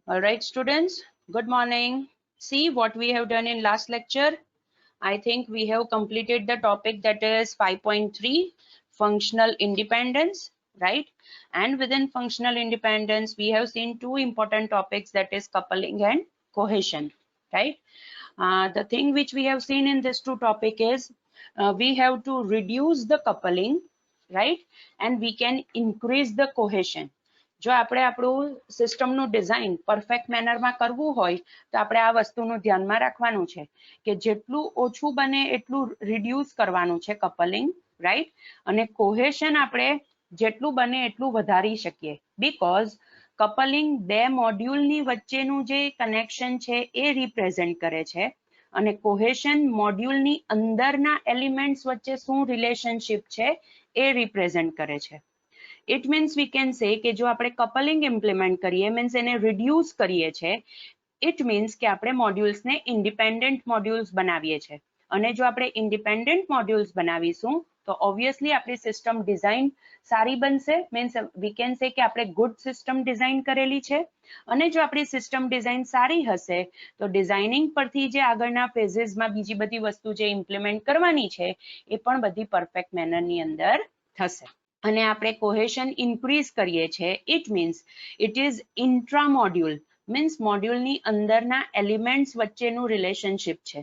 All right, students, good morning. See what we have done in last lecture. I think we have completed the topic that is 5.3 functional independence, right? And within functional independence, we have seen two important topics, that is coupling and cohesion, right? The thing which we have seen in this two topic is we have to reduce the coupling, right? And we can increase the cohesion. જો આપણે આપણું સિસ્ટમનું design perfect મેનરમાં કરવું હોય તો આપણે આ વસ્તુનું ધ્યાનમાં રાખવાનું છે કે જેટલું ઓછું બને એટલું રિડ્યુસ કરવાનું છે કપલિંગ, રાઈટ? અને કોહેશન આપણે જેટલું બને એટલું વધારી શકીએ, બીકોઝ કપલિંગ બે મોડ્યુલની વચ્ચેનું જે કનેક્શન છે એ રિપ્રેઝેન્ટ કરે છે અને કોહેશન મોડ્યુલની અંદરના એલિમેન્ટ્સ વચ્ચે શું રિલેશનશિપ છે એ રિપ્રેઝેન્ટ કરે છે. It means V can say કે જો આપણે કપલિંગ ઇમ્પ્લિમેન્ટ કરીએ મીન્સ એને રિડ્યુસ કરીએ છે, ઇટ મીન્સ કે આપણે મોડ્યુલ્સને ઇન્ડિપેન્ડન્ટ મોડ્યુલ્સ બનાવીએ છીએ. અને જો આપણે ઇન્ડિપેન્ડન્ટ મોડ્યુલ્સ બનાવીશું તો ઓબ્વિયસલી આપણી સિસ્ટમ ડિઝાઇન સારી બનશે, મીન્સ વી કેન સે કે આપણે ગુડ સિસ્ટમ ડિઝાઇન કરેલી છે. અને જો આપણી સિસ્ટમ ડિઝાઇન સારી હશે તો ડિઝાઇનિંગ પરથી જે આગળના ફેઝીસમાં બીજી બધી વસ્તુ જે ઇમ્પ્લિમેન્ટ કરવાની છે એ પણ બધી પરફેક્ટ મેનરની અંદર થશે. અને આપણે કોહેશન ઇન્ક્રીઝ કરીએ છીએ, it means it is intra module, means મોડ્યુલની અંદરના એલિમેન્ટ્સ વચ્ચેનું રિલેશનશિપ છે.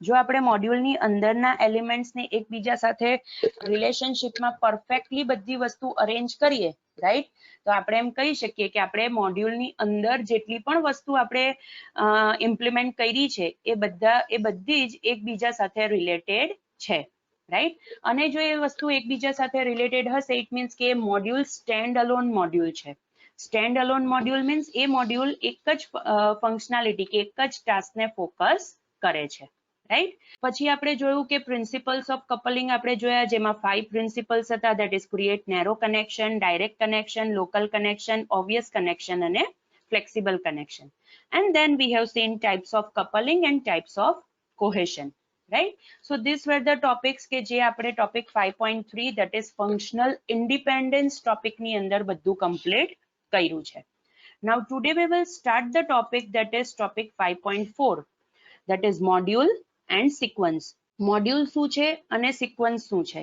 જો આપણે મોડ્યુલની અંદરના એલિમેન્ટ્સને એકબીજા સાથે રિલેશનશિપમાં પરફેક્ટલી બધી વસ્તુ અરેન્જ કરીએ, રાઈટ, તો આપણે એમ કહી શકીએ કે આપણે મોડ્યુલની અંદર જેટલી પણ વસ્તુ આપણે ઇમ્પ્લિમેન્ટ કરી છે એ બધી જ એકબીજા સાથે રિલેટેડ છે, રાઈટ? અને જો એ વસ્તુ એકબીજા સાથે રિલેટેડ હશે ઇટ મીન્સ કે મોડ્યુલ સ્ટેન્ડ અલોન મોડ્યુલ છે. સ્ટેન્ડ અલોન મોડ્યુલ મીન્સ એ મોડ્યુલ એક જ ફંક્શનાલિટી કે એક જ ટાસ્કને ફોકસ કરે છે, રાઈટ? પછી આપણે જોયું કે પ્રિન્સિપલ્સ ઓફ કપલિંગ આપણે જોયા, જેમાં 5 પ્રિન્સિપલ્સ હતા, that is create narrow connection, direct connection, local connection, obvious connection અને flexible connection. And then we have seen types of coupling and types of cohesion, right? So these were the topics કે જે આપણે topic 5.3 that is functional independence topic ની અંદર બધું complete કર્યું છે. Now today we will start the topic that is topic 5.4, that is module and sequence. Module શું છે અને સિક્વન્સ શું છે,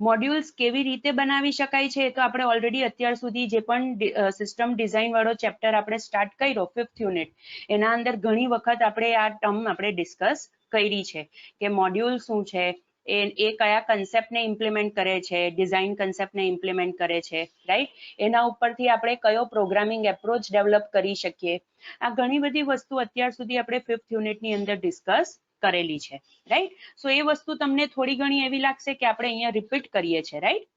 મોડ્યુલ્સ કેવી રીતે બનાવી શકાય છે, તો આપણે ઓલરેડી અત્યાર સુધી જે પણ સિસ્ટમ ડિઝાઇન વાળો ચેપ્ટર આપણે સ્ટાર્ટ કર્યો 5th યુનિટ, એના અંદર ઘણી વખત આપણે આ ટર્મ આપણે ડિસ્કસ કરી છે કે મોડ્યુલ શું છે, એ કયા કન્સેપ્ટને ઇમ્પ્લિમેન્ટ કરે છે, ડિઝાઇન કન્સેપ્ટને ઇમ્પ્લિમેન્ટ કરે છે, રાઈટ? એના ઉપરથી આપણે કયો પ્રોગ્રામિંગ એપ્રોચ ડેવલપ કરી શકીએ, આ ઘણી બધી વસ્તુ અત્યાર સુધી આપણે 5th યુનિટની અંદર ડિસ્કસ કરેલી છે, રાઈટ? સો એ વસ્તુ તમને થોડી ઘણી એવી લાગશે કે આપણે અહીંયા રિપીટ કરીએ છીએ, right?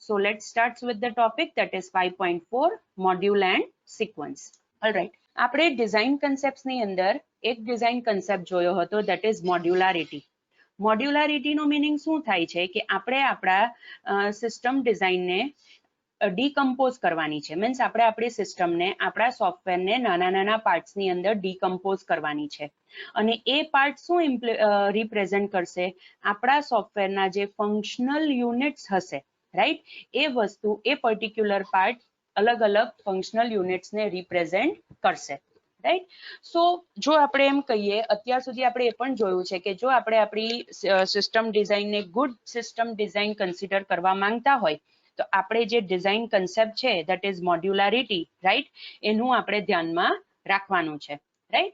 So let's start with the topic that is 5.4 module and sequence. Alright, આપણે ડિઝાઇન કન્સેપ્ટ્સની અંદર એક ડિઝાઇન કન્સેપ્ટ જોયો હતો, ધેટ ઇઝ મોડ્યુલારિટી. મોડ્યુલારિટીનો મિનિંગ શું થાય છે કે આપણે આપણા સિસ્ટમ ડિઝાઇનને ડીકમ્પોઝ કરવાની છે, મીન્સ આપણે આપણી સિસ્ટમને, આપણા સોફ્ટવેરને નાના નાના પાર્ટ્સની અંદર ડીકમ્પોઝ કરવાની છે. અને એ પાર્ટ શું રિપ્રેઝન્ટ કરશે, આપણા સોફ્ટવેરના જે ફંક્શનલ યુનિટ્સ હશે, રાઈટ, એ વસ્તુ, એ પર્ટિક્યુલર પાર્ટ અલગ અલગ ફંક્શનલ યુનિટ્સને રિપ્રેઝન્ટ કરશે, રાઈટ? સો જો આપણે એમ કહીએ, અત્યાર સુધી આપણે એ પણ જોયું છે કે જો આપણે આપણી સિસ્ટમ ડિઝાઇનને ગુડ સિસ્ટમ ડિઝાઇન કન્સિડર કરવા માંગતા હોય તો આપણે જે ડિઝાઇન કન્સેપ્ટ છે ધેટ ઇઝ મોડ્યુલારિટી, રાઈટ, એનું આપણે ધ્યાનમાં રાખવાનું છે, રાઈટ?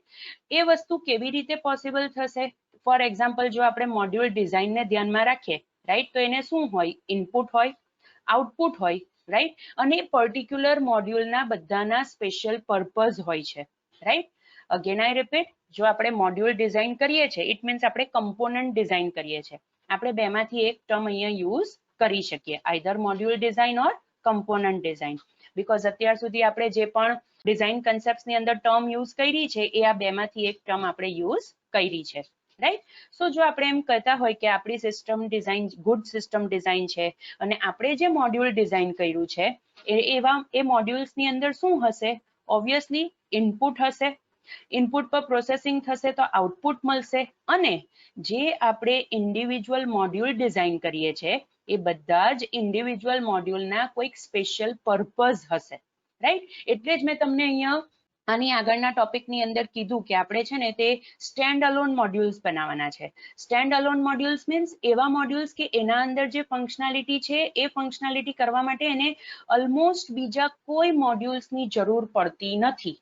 એ વસ્તુ કેવી રીતે પોસિબલ થશે? ફોર એક્ઝામ્પલ, જો આપણે મોડ્યુલ ડિઝાઇનને ધ્યાનમાં રાખીએ, રાઈટ, તો એને શું હોય, ઇનપુટ હોય, આઉટપુટ હોય, રાઈટ? અને પર્ટિક્યુલર મોડ્યુલના બધાના સ્પેશિયલ પર્પઝ હોય છે, રાઈટ? અગેન આઈ રિપીટ, જો આપણે મોડ્યુલ ડિઝાઇન કરીએ છીએ ઇટ મીન્સ આપણે કમ્પોનન્ટ ડિઝાઇન કરીએ છીએ, આપણે બેમાંથી એક ટર્મ અહીંયા યુઝ કરી શકીએ, either module design or component design, because અત્યાર સુધી આપણે જે પણ ડિઝાઇન કન્સેપ્ટની અંદર ટર્મ યુઝ કરી છે એ આ બેમાંથી એક ટર્મ આપણે યુઝ કરી છે, રાઈટ? સો જો આપણે એમ કહેતા હોય કે આપણી system design good system design છે અને આપણે જે મોડ્યુલ ડિઝાઇન કર્યું છે એ મોડ્યુલ્સની અંદર શું હશે, ઓબ્વિયસલી ઇનપુટ હશે, ઇનપુટ પર પ્રોસેસિંગ થશે તો આઉટપુટ મળશે, અને જે આપણે ઇન્ડિવિજ્યુઅલ મોડ્યુલ ડિઝાઇન કરીએ છીએ એ બધા જ ઇન્ડિવિજ્યુઅલ મોડ્યુલના કોઈક સ્પેશિયલ પર્પઝ હશે, રાઈટ? એટલે જ મેં તમને અહીંયા આની આગળના ટોપિકની અંદર કીધું કે આપણે છે ને તે સ્ટેન્ડ અલોન મોડ્યુલ્સ બનાવવાના છે. સ્ટેન્ડ અલોન મોડ્યુલ્સ મીન્સ એવા મોડ્યુલ્સ કે એના અંદર જે ફંક્શનાલિટી છે એ ફંક્શનાલિટી કરવા માટે એને ઓલમોસ્ટ બીજા કોઈ મોડ્યુલ્સની જરૂર પડતી નથી.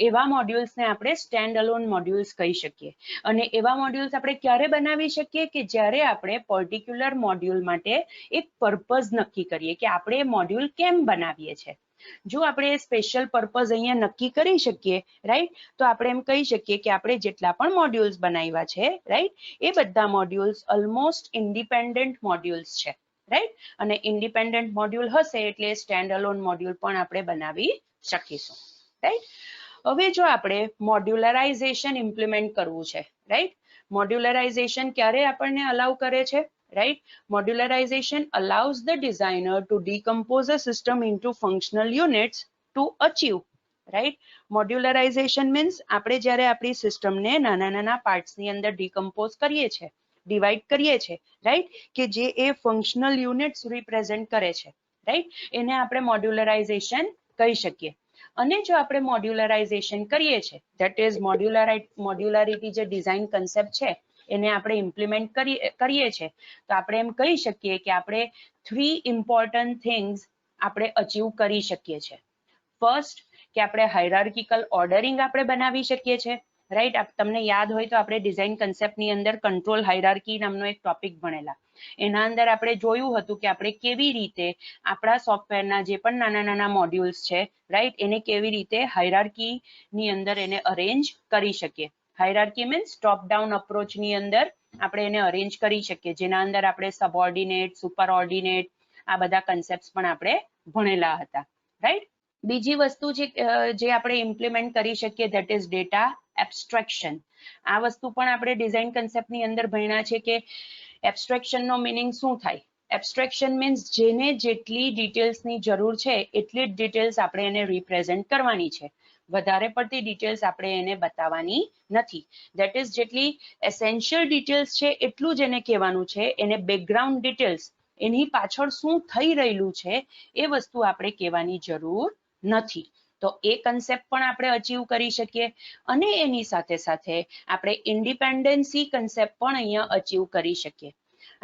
એવા મોડ્યુલ્સને આપણે સ્ટેન્ડ અલોન મોડ્યુલ્સ કહી શકીએ. અને એવા મોડ્યુલ્સ આપણે ક્યારે બનાવી શકીએ કે જ્યારે આપણે પર્ટિક્યુલર મોડ્યુલ માટે એક પર્પઝ નક્કી કરીએ કે આપણે મોડ્યુલ કેમ બનાવીએ છીએ. જો આપણે સ્પેશિયલ પર્પઝ અહીંયા નક્કી કરી શકીએ, રાઈટ, તો આપણે એમ કહી શકીએ કે આપણે જેટલા પણ મોડ્યુલ્સ બનાવ્યા છે, રાઈટ, એ બધા મોડ્યુલ્સ ઓલમોસ્ટ ઇન્ડિપેન્ડન્ટ મોડ્યુલ્સ છે, રાઈટ. અને ઇન્ડિપેન્ડન્ટ મોડ્યુલ હશે એટલે સ્ટેન્ડ અલોન મોડ્યુલ પણ આપણે બનાવી શકીશું, રાઈટ. હવે જો આપણે મોડ્યુલરાઇઝેશન ઇમ્પ્લિમેન્ટ કરવું છે, રાઈટ, મોડ્યુલરાઇઝેશન ક્યારે આપણને અલાઉ કરે છે, right? Modularization allows the designer to decompose a system into functional units to achieve, right? Modularization means આપણે જ્યારે આપણી સિસ્ટમને નાના નાના પાર્ટ્સની અંદર ડિકમ્પોઝ કરીએ છીએ, ડિવાઈડ કરીએ છીએ, રાઈટ, કે જે એ ફંક્શનલ યુનિટ્સ રિપ્રેઝેન્ટ કરે છે, રાઈટ, એને આપણે મોડ્યુલરાઇઝેશન કહી શકીએ. અને જો આપણે મોડ્યુલરાઇઝેશન કરીએ છીએ, ધેટ ઇઝ મોડ્યુલારિટી જે ડિઝાઇન કન્સેપ્ટ છે એને આપણે ઇમ્પ્લિમેન્ટ કરીએ છીએ, તો આપણે એમ કહી શકીએ કે આપણે 3 ઇમ્પોર્ટન્ટ થિંગ્સ આપણે અચીવ કરી શકીએ છીએ. ફર્સ્ટ, કે આપણે હાયરાર્કિકલ ઓર્ડરિંગ આપણે બનાવી શકીએ છીએ, રાઈટ. તમને યાદ હોય તો આપણે ડિઝાઇન કન્સેપ્ટની અંદર કંટ્રોલ હાયરાર્કી નામનો એક ટોપિક ભણેલા. એના અંદર આપણે જોયું હતું કે આપણે કેવી રીતે આપણા સોફ્ટવેરના જે પણ નાના નાના મોડ્યુલ્સ છે, રાઈટ, એને કેવી રીતે હાયરાર્કીની અંદર એને અરેન્જ કરી શકીએ. હાયરાર્કી મીન્સ ટોપ ડાઉન અપ્રોચની અંદર આપણે એને અરેન્જ કરી શકીએ, જેના અંદર આપણે સબઓર્ડિનેટ, સુપર ઓર્ડિનેટ આ બધા કન્સેપ્ટ પણ આપણે ભણેલા હતા, રાઈટ. બીજી વસ્તુ જે આપણે ઇમ્પ્લિમેન્ટ કરી શકીએ ધેટ ઇઝ ડેટા એબ્સ્ટ્રેક્શન. આ વસ્તુ પણ આપણે ડિઝાઇન કન્સેપ્ટની અંદર ભણ્યા છે કે એબ્સ્ટ્રેક્શનનો મિનિંગ શું થાય. એબ્સ્ટ્રેક્શન મીન્સ જેને જેટલી ડિટેલ્સની જરૂર છે એટલી જ ડિટેલ્સ આપણે એને રિપ્રેઝેન્ટ કરવાની છે, વધારે પડતી ડિટેલ્સ આપણે એને બતાવવાની નથી. ધેટ ઇઝ જેટલી એસેન્શિયલ ડિટેલ્સ છે એટલું જ એને કહેવાનું છે. એને બેકગ્રાઉન્ડ ડિટેલ્સ, એની પાછળ શું થઈ રહેલું છે એ વસ્તુ આપણે કહેવાની જરૂર નથી. તો એ કન્સેપ્ટ પણ આપણે અચીવ કરી શકીએ. અને એની સાથે સાથે આપણે ઇન્ડિપેન્ડન્સી કન્સેપ્ટ પણ અહીંયા અચીવ કરી શકીએ.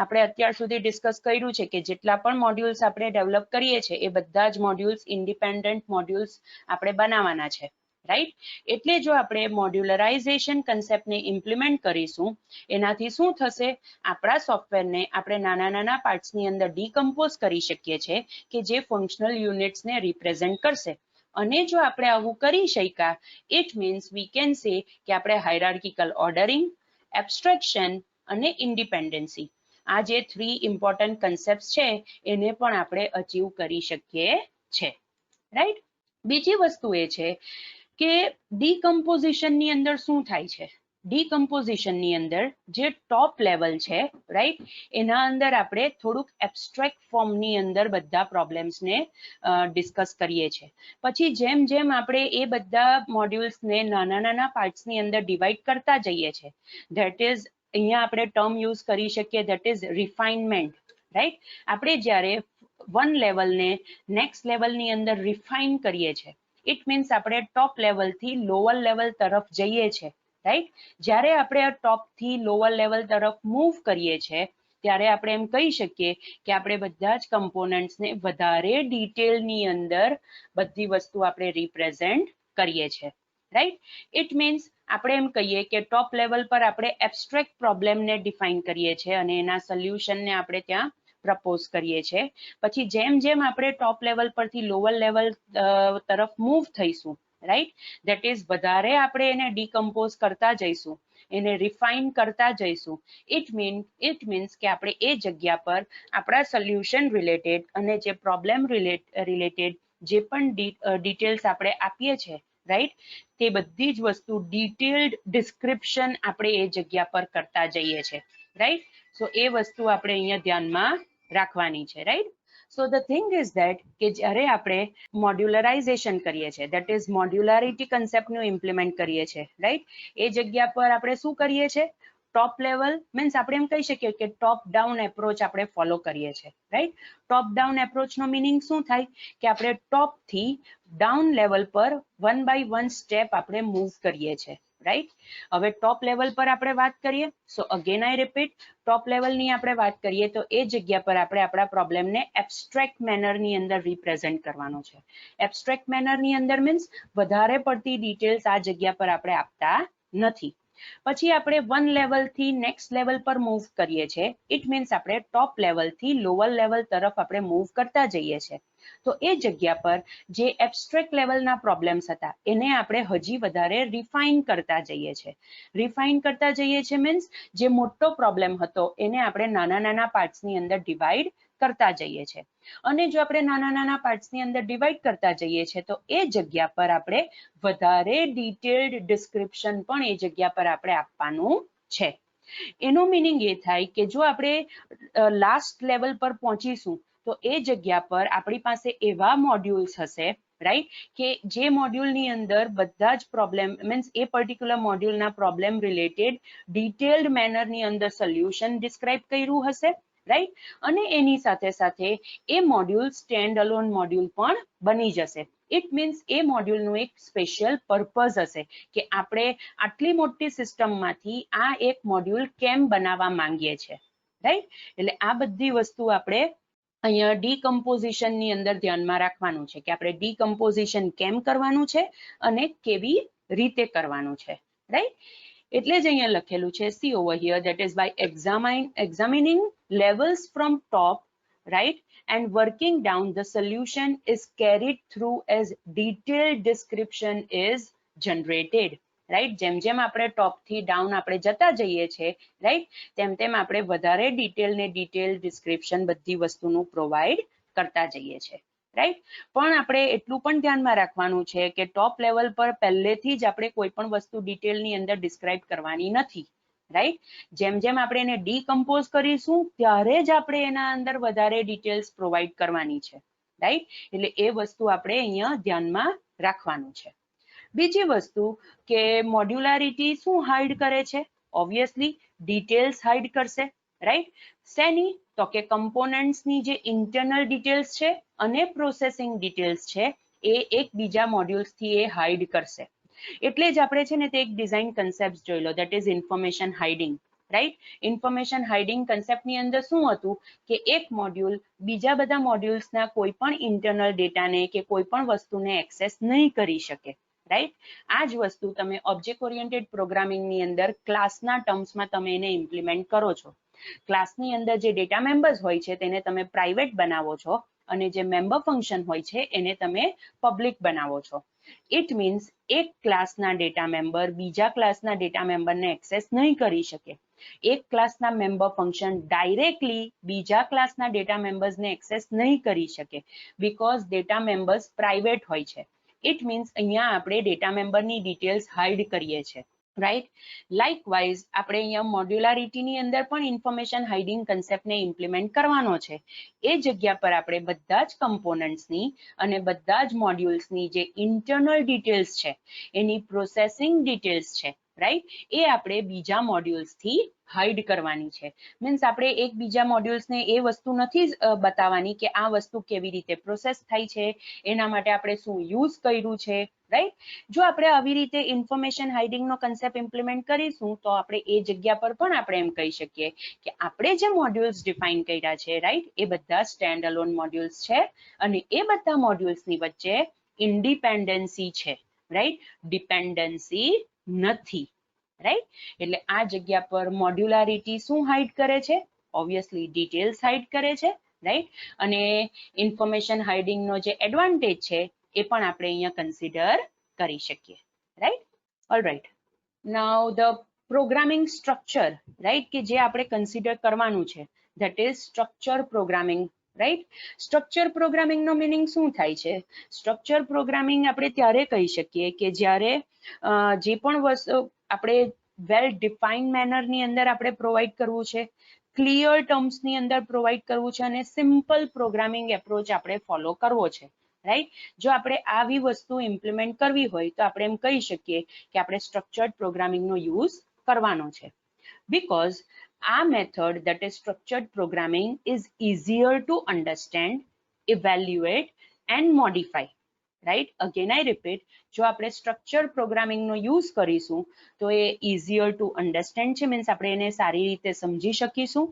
આપણે અત્યાર સુધી ડિસ્કસ કર્યું છે કે જેટલા પણ મોડ્યુલ્સ આપણે ડેવલપ કરીએ છીએ એ બધા જ મોડ્યુલ્સ ઇન્ડિપેન્ડન્ટ મોડ્યુલ્સ આપણે બનાવવાના છે, રાઈટ. એટલે જો આપણે મોડ્યુલરાઇઝેશન કન્સેપ્ટને ઇમ્પ્લિમેન્ટ કરીશું, એનાથી શું થશે, આપણા સોફ્ટવેરને આપણે નાના નાના પાર્ટ્સની અંદર ડિકમ્પોઝ કરી શકીએ છીએ કે જે ફંક્શનલ યુનિટ્સને રિપ્રેઝેન્ટ કરશે. અને જો આપણે આવું કરી શક્યા, it means V can say કે આપણે હાયરાર્કિકલ ઓર્ડરિંગ, એબ્સ્ટ્રેક્શન અને ઇન્ડિપેન્ડન્સી, આ જે 3 ઇમ્પોર્ટન્ટ કન્સેપ્ટ છે એને પણ આપણે અચીવ કરી શકીએ છે, રાઈટ. બીજી વસ્તુ એ છે કે ડીકમ્પોઝિશનની અંદર શું થાય છે. ડીકમ્પોઝિશનની અંદર જે ટોપ લેવલ છે, રાઈટ, એના અંદર આપણે થોડુંક એબ્સ્ટ્રેક્ટ ફોર્મની અંદર બધા પ્રોબ્લેમ્સને ડિસ્કસ કરીએ છીએ. પછી જેમ જેમ આપણે એ બધા મોડ્યુલ્સને નાના નાના પાર્ટ્સની અંદર ડિવાઈડ કરતા જઈએ છીએ, ધેટ ઇઝ અહીંયા આપણે ટર્મ યુઝ કરી શકીએ ધેટ ઇઝ રિફાઇનમેન્ટ, રાઈટ. આપણે જ્યારે વન લેવલને નેક્સ્ટ લેવલની અંદર રિફાઇન કરીએ છીએ, ઇટ મીન્સ આપણે ટોપ લેવલથી લોઅર લેવલ તરફ જઈએ છીએ, રાઈટ. જ્યારે આપણે આ ટોપથી લોઅર લેવલ તરફ મૂવ કરીએ છીએ ત્યારે આપણે એમ કહી શકીએ કે આપણે બધા જ કમ્પોનન્ટ્સને વધારે ડિટેલની અંદર બધી વસ્તુ આપણે રિપ્રેઝેન્ટ કરીએ છીએ, રાઈટ. ઇટ મીન્સ આપણે એમ કહીએ કે ટોપ લેવલ પર આપણે એબ્સ્ટ્રેક્ટ પ્રોબ્લેમને ડિફાઇન કરીએ છીએ અને એના સોલ્યુશનને આપણે ત્યાં પ્રપોઝ કરીએ છીએ. પછી જેમ જેમ આપણે ટોપ લેવલ પરથી લોઅર લેવલ તરફ મૂવ થઈશું, રાઈટ, ધેટ ઇઝ વધારે આપણે એને ડિકમ્પોઝ કરતા જઈશું, એને રિફાઇન કરતા જઈશું. ઇટ મીન્સ કે આપણે એ જગ્યા પર આપણા સોલ્યુશન રિલેટેડ અને જે પ્રોબ્લેમ રિલેટેડ જે પણ ડિટેલ્સ આપણે આપીએ છીએ, રાઈટ, તે બધી જ વસ્તુ ડિટેલ્ડ ડિસ્ક્રિપ્શન આપણે એ જગ્યા પર કરતા જઈએ છીએ, રાઈટ. સો એ વસ્તુ આપણે અહીંયા ધ્યાનમાં રાખવાની છે, right. So the thing is that કે જ્યારે આપણે મોડ્યુલરાઇઝેશન કરીએ છીએ, ધેટ ઇઝ મોડ્યુલારિટી કન્સેપ્ટનું ઇમ્પ્લિમેન્ટ કરીએ છીએ, રાઈટ, એ જગ્યા પર આપણે શું કરીએ છીએ, ટોપ લેવલ મીન્સ આપણે એમ કહી શકીએ કે ટોપ ડાઉન એપ્રોચ આપણે ફોલો કરીએ છીએ, right. Top down approach no meaning શું થાય કે આપણે ટોપ થી ડાઉન લેવલ પર 1 બાય 1 સ્ટેપ આપણે મૂવ કરીએ છીએ, રાઈટ. હવે ટોપ લેવલ પર આપણે વાત કરીએ, સો અગેન આઈ રિપીટ, ટોપ લેવલની આપણે વાત કરીએ તો એ જગ્યા પર આપણે આપણા પ્રોબ્લેમને એબ્સ્ટ્રેક્ટ મેનરની અંદર રિપ્રેઝેન્ટ કરવાનો છે. એબ્સ્ટ્રેક્ટ મેનરની અંદર મીન્સ વધારે પડતી ડિટેલ્સ આ જગ્યા પર આપણે આપતા નથી. પછી આપણે વન લેવલ થી નેક્સ્ટ લેવલ પર મૂવ કરીએ છીએ. ઇટ મીન્સ આપણે ટોપ લેવલ થી લોઅર લેવલ તરફ આપણે મૂવ કરતા જઈએ છીએ. તો એ જગ્યા પર જે એબ્સ્ટ્રેક્ટ લેવલના પ્રોબ્લેમ્સ હતા એને આપણે હજી વધારે રિફાઇન કરતા જઈએ છીએ. રિફાઇન કરતા જઈએ છીએ મીન્સ જે મોટો પ્રોબ્લેમ હતો એને આપણે નાના નાના પાર્ટ્સની અંદર ડિવાઈડ કરતા જઈએ છીએ. અને જો આપણે નાના નાના પાર્ટ્સની અંદર ડિવાઈડ કરતા જઈએ છીએ તો એ જગ્યા પર આપણે વધારે ડિટેલ્ડ ડિસ્ક્રિપ્શન પણ એ જગ્યા પર આપણે આપવાનું છે. એનો મિનિંગ એ થાય કે જો આપણે લાસ્ટ લેવલ પર પહોંચીશું તો એ જગ્યા પર આપણી પાસે એવા મોડ્યુલ્સ હશે, રાઈટ, કે જે મોડ્યુલની અંદર બધા જ પ્રોબ્લેમ મીન્સ એ પર્ટિક્યુલર મોડ્યુલના પ્રોબ્લેમ રિલેટેડ ડિટેલ્ડ મેનરની અંદર સોલ્યુશન ડિસ્ક્રાઇબ કર્યું હશે, રાઈટ. અને એની સાથે સાથે એ મોડ્યુલ સ્ટેન્ડ અલોન મોડ્યુલ પણ બની જશે. ઇટ મીન્સ એ મોડ્યુલનું એક સ્પેશિયલ પર્પઝ હશે કે આપણે આટલી મોટી સિસ્ટમમાંથી આ એક મોડ્યુલ કેમ બનાવવા માંગીએ છીએ, રાઈટ. એટલે આ બધી વસ્તુ આપણે અહીંયા ડીકમ્પોઝિશનની અંદર ધ્યાનમાં રાખવાનું છે કે આપણે ડીકમ્પોઝિશન કેમ કરવાનું છે અને કેવી રીતે કરવાનું છે, રાઈટ. એટલે જ અહીંયા લખેલું છે see over here that is by examining levels from top, right, and working down the solution is carried through as detailed description is generated, right. જેમ જેમ આપણે ટોપ થી ડાઉન આપણે જતા જઈએ છીએ, રાઈટ, તેમ તેમ આપણે વધારે ડિટેલ ડિસ્ક્રિપ્શન બધી વસ્તુનું પ્રોવાઈડ કરતા જઈએ છીએ, રાઈટ. પણ આપણે એટલું પણ ધ્યાનમાં રાખવાનું છે કે ટોપ લેવલ પર પહેલેથી જ આપણે કોઈ પણ વસ્તુ ડિટેલની અંદર ડિસ્ક્રાઇબ કરવાની નથી, રાઈટ. જેમ જેમ આપણે એને ડીકમ્પોઝ કરીશું ત્યારે જ આપણે એના અંદર વધારે ડિટેલ્સ પ્રોવાઈડ કરવાની છે, રાઈટ. એટલે એ વસ્તુ આપણે અહીંયા ધ્યાનમાં રાખવાનું છે. બીજી વસ્તુ કે મોડ્યુલારિટી શું હાઇડ કરે છે? ઓબ્વિયસલી ડિટેલ્સ હાઇડ કરશે, રાઈટ. શેની? તો કે કમ્પોનન્ટ્સની જે ઇન્ટરનલ ડિટેલ્સ છે અને પ્રોસેસિંગ ડિટેલ્સ છે એ એકબીજા મોડ્યુલ્સથી એ હાઇડ કરશે. એટલે જ આપણે છે ને તે એક ડિઝાઇન કન્સેપ્ટ જોઈ લો, that is information hiding, right. Information hiding કન્સેપ્ટની અંદર શું હતું કે એક મોડ્યુલ બીજા બધા મોડ્યુલ્સના કોઈ પણ ઇન્ટરનલ ડેટાને કે કોઈ પણ વસ્તુને એક્સેસ નહીં કરી શકે, રાઈટ. આ જ વસ્તુ તમે ઓબ્જેક્ટ ઓરિએન્ટેડ પ્રોગ્રામિંગની અંદર ક્લાસના ટર્મ્સમાં તમે એને ઇમ્પ્લિમેન્ટ કરો છો. ક્લાસની અંદર જે ડેટા મેમ્બર્સ હોય છે તેને તમે પ્રાઇવેટ બનાવો છો અને જે મેમ્બર ફંક્શન હોય છે એને તમે પબ્લિક બનાવો છો. ઇટ મીન્સ એક ક્લાસના ડેટા મેમ્બર બીજા ક્લાસના ડેટા મેમ્બરને એક્સેસ નહીં કરી શકે. એક ક્લાસના મેમ્બર ફંક્શન ડાયરેક્ટલી બીજા ક્લાસના ડેટા મેમ્બર્સને એક્સેસ નહીં કરી શકે બીકોઝ ડેટા મેમ્બર્સ પ્રાઇવેટ હોય છે. ઇટ મીન્સ અહીંયા આપણે ડેટા મેમ્બરની ડિટેલ્સ હાઇડ કરીએ છીએ, રાઈટ. લાઇકવાઇઝ આપણે અહીંયા મોડ્યુલારિટીની અંદર પણ ઇન્ફોર્મેશન હાઇડિંગ કન્સેપ્ટને ઇમ્પ્લિમેન્ટ કરવાનો છે. એ જગ્યા પર આપણે બધા જ કમ્પોનન્ટ્સની અને બધા જ મોડ્યુલ્સની જે ઇન્ટરનલ ડિટેલ્સ છે એની પ્રોસેસિંગ ડિટેલ્સ છે, રાઈટ, એ આપણે બીજા મોડ્યુલ્સથી હાઇડ કરવાની છે. મીન્સ આપણે એક બીજા મોડ્યુલ્સને એ વસ્તુ નથી બતાવવાની કે આ વસ્તુ કેવી રીતે પ્રોસેસ થાય છે, એના માટે આપણે શું યુઝ કર્યું છે, રાઈટ. જો આપણે આવી રીતે ઇન્ફોર્મેશન હાઇડિંગનો કન્સેપ્ટ ઇમ્પ્લિમેન્ટ કરીશું તો આપણે એ જગ્યા પર પણ આપણે એમ કહી શકીએ કે આપણે જે મોડ્યુલ્સ ડિફાઇન કર્યા છે, રાઈટ, એ બધા સ્ટેન્ડ અલોન મોડ્યુલ્સ છે અને એ બધા મોડ્યુલ્સની વચ્ચે ઇન્ડિપેન્ડન્સી છે, રાઈટ, ડિપેન્ડન્સી નથી, રાઈટ. એટલે આ જગ્યા પર મોડ્યુલારિટી શું હાઇડ કરે છે? ઓબ્વિયસલી ડિટેલ્સ હાઇડ કરે છે, રાઈટ. અને ઇન્ફોર્મેશન હાઇડિંગનો જે એડવાન્ટેજ છે એ પણ આપણે અહીંયા કન્સિડર કરી શકીએ, right. Alright. Now the programming structure, right, કે જે આપણે કન્સિડર કરવાનું છે that is structure programming, right. Structure પ્રોગ્રામિંગનો મિનિંગ શું થાય છે? સ્ટ્રક્ચર પ્રોગ્રામિંગ આપણે ત્યારે કહી શકીએ કે જ્યારે જે પણ વસ્તુ આપણે વેલ ડિફાઇન્ડ મેનરની અંદર આપણે પ્રોવાઈડ કરવું છે, ક્લિયર ટર્મ્સની અંદર પ્રોવાઈડ કરવું છે અને સિમ્પલ પ્રોગ્રામિંગ એપ્રોચ આપણે ફોલો કરવો છે, રાઈટ. જો આપણે આવી વસ્તુ ઇમ્પ્લિમેન્ટ કરવી હોય તો આપણે એમ કહી શકીએ કે આપણે સ્ટ્રક્ચર્ડ પ્રોગ્રામિંગનો યુઝ કરવાનો છે. because our method, that is structured programming, is easier to understand, evaluate and modify. Right, again I repeat, જો આપણે સ્ટ્રક્ચર્ડ પ્રોગ્રામિંગનો યુઝ કરીશું તો એ ઇઝીયર ટુ અન્ડરસ્ટેન્ડ છે, મીન્સ આપણે એને સારી રીતે સમજી શકીશું,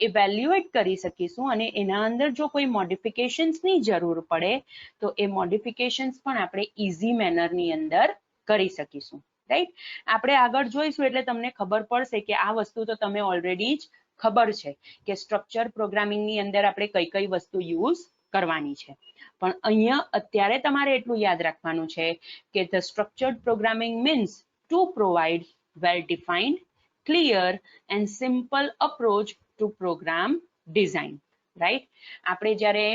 ઇવેલ્યુએટ કરી શકીશું અને એના અંદર જો કોઈ મોડિફિકેશન્સની જરૂર પડે તો એ મોડિફિકેશન્સ પણ આપણે ઇઝી મેનરની અંદર કરી શકીશું. રાઈટ, આપણે આગળ જોઈશું એટલે તમને ખબર પડશે કે આ વસ્તુ તો તમે ઓલરેડી જ ખબર છે કે સ્ટ્રક્ચર પ્રોગ્રામિંગની અંદર આપણે કઈ કઈ વસ્તુ યુઝ કરવાની છે. પણ અહીંયા અત્યારે તમારે એટલું યાદ રાખવાનું છે કે the structured programming means to provide well defined, clear and simple approach to program design. Right, આપણે જ્યારે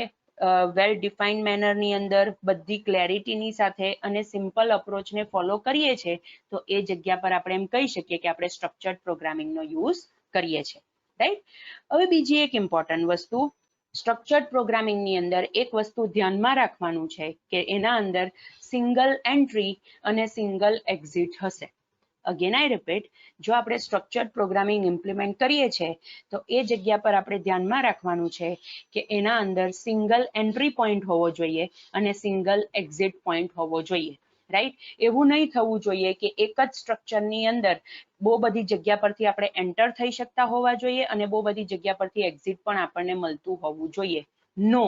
વેલ ડિફાઇન્ડ મેનરની અંદર બધી ક્લેરિટીની સાથે અને સિમ્પલ અપ્રોચને ફોલો કરીએ છીએ તો એ જગ્યા પર આપણે એમ કહી શકીએ કે આપણે સ્ટ્રક્ચર્ડ પ્રોગ્રામિંગનો યુઝ કરીએ છીએ. રાઈટ, હવે બીજી એક ઇમ્પોર્ટન્ટ વસ્તુ, સ્ટ્રક્ચર્ડ પ્રોગ્રામિંગની અંદર એક વસ્તુ ધ્યાનમાં રાખવાનું છે કે એના અંદર સિંગલ એન્ટ્રી અને સિંગલ એક્ઝિટ હશે. અગેન આઈ રિપીટ, જો આપણે સ્ટ્રક્ચર્ડ પ્રોગ્રામિંગ ઇમ્પ્લિમેન્ટ કરીએ છીએ તો એ જગ્યા પર આપણે ધ્યાનમાં રાખવાનું છે કે એના અંદર સિંગલ એન્ટ્રી પોઈન્ટ હોવો જોઈએ અને સિંગલ એક્ઝિટ પોઈન્ટ હોવો જોઈએ. રાઈટ, એવું નહીં થવું જોઈએ કે એક જ સ્ટ્રક્ચરની અંદર બહુ બધી જગ્યા પરથી આપણે એન્ટર થઈ શકતા હોવા જોઈએ અને બહુ બધી જગ્યા પરથી એક્ઝિટ પણ આપણને મળતું હોવું જોઈએ. નો,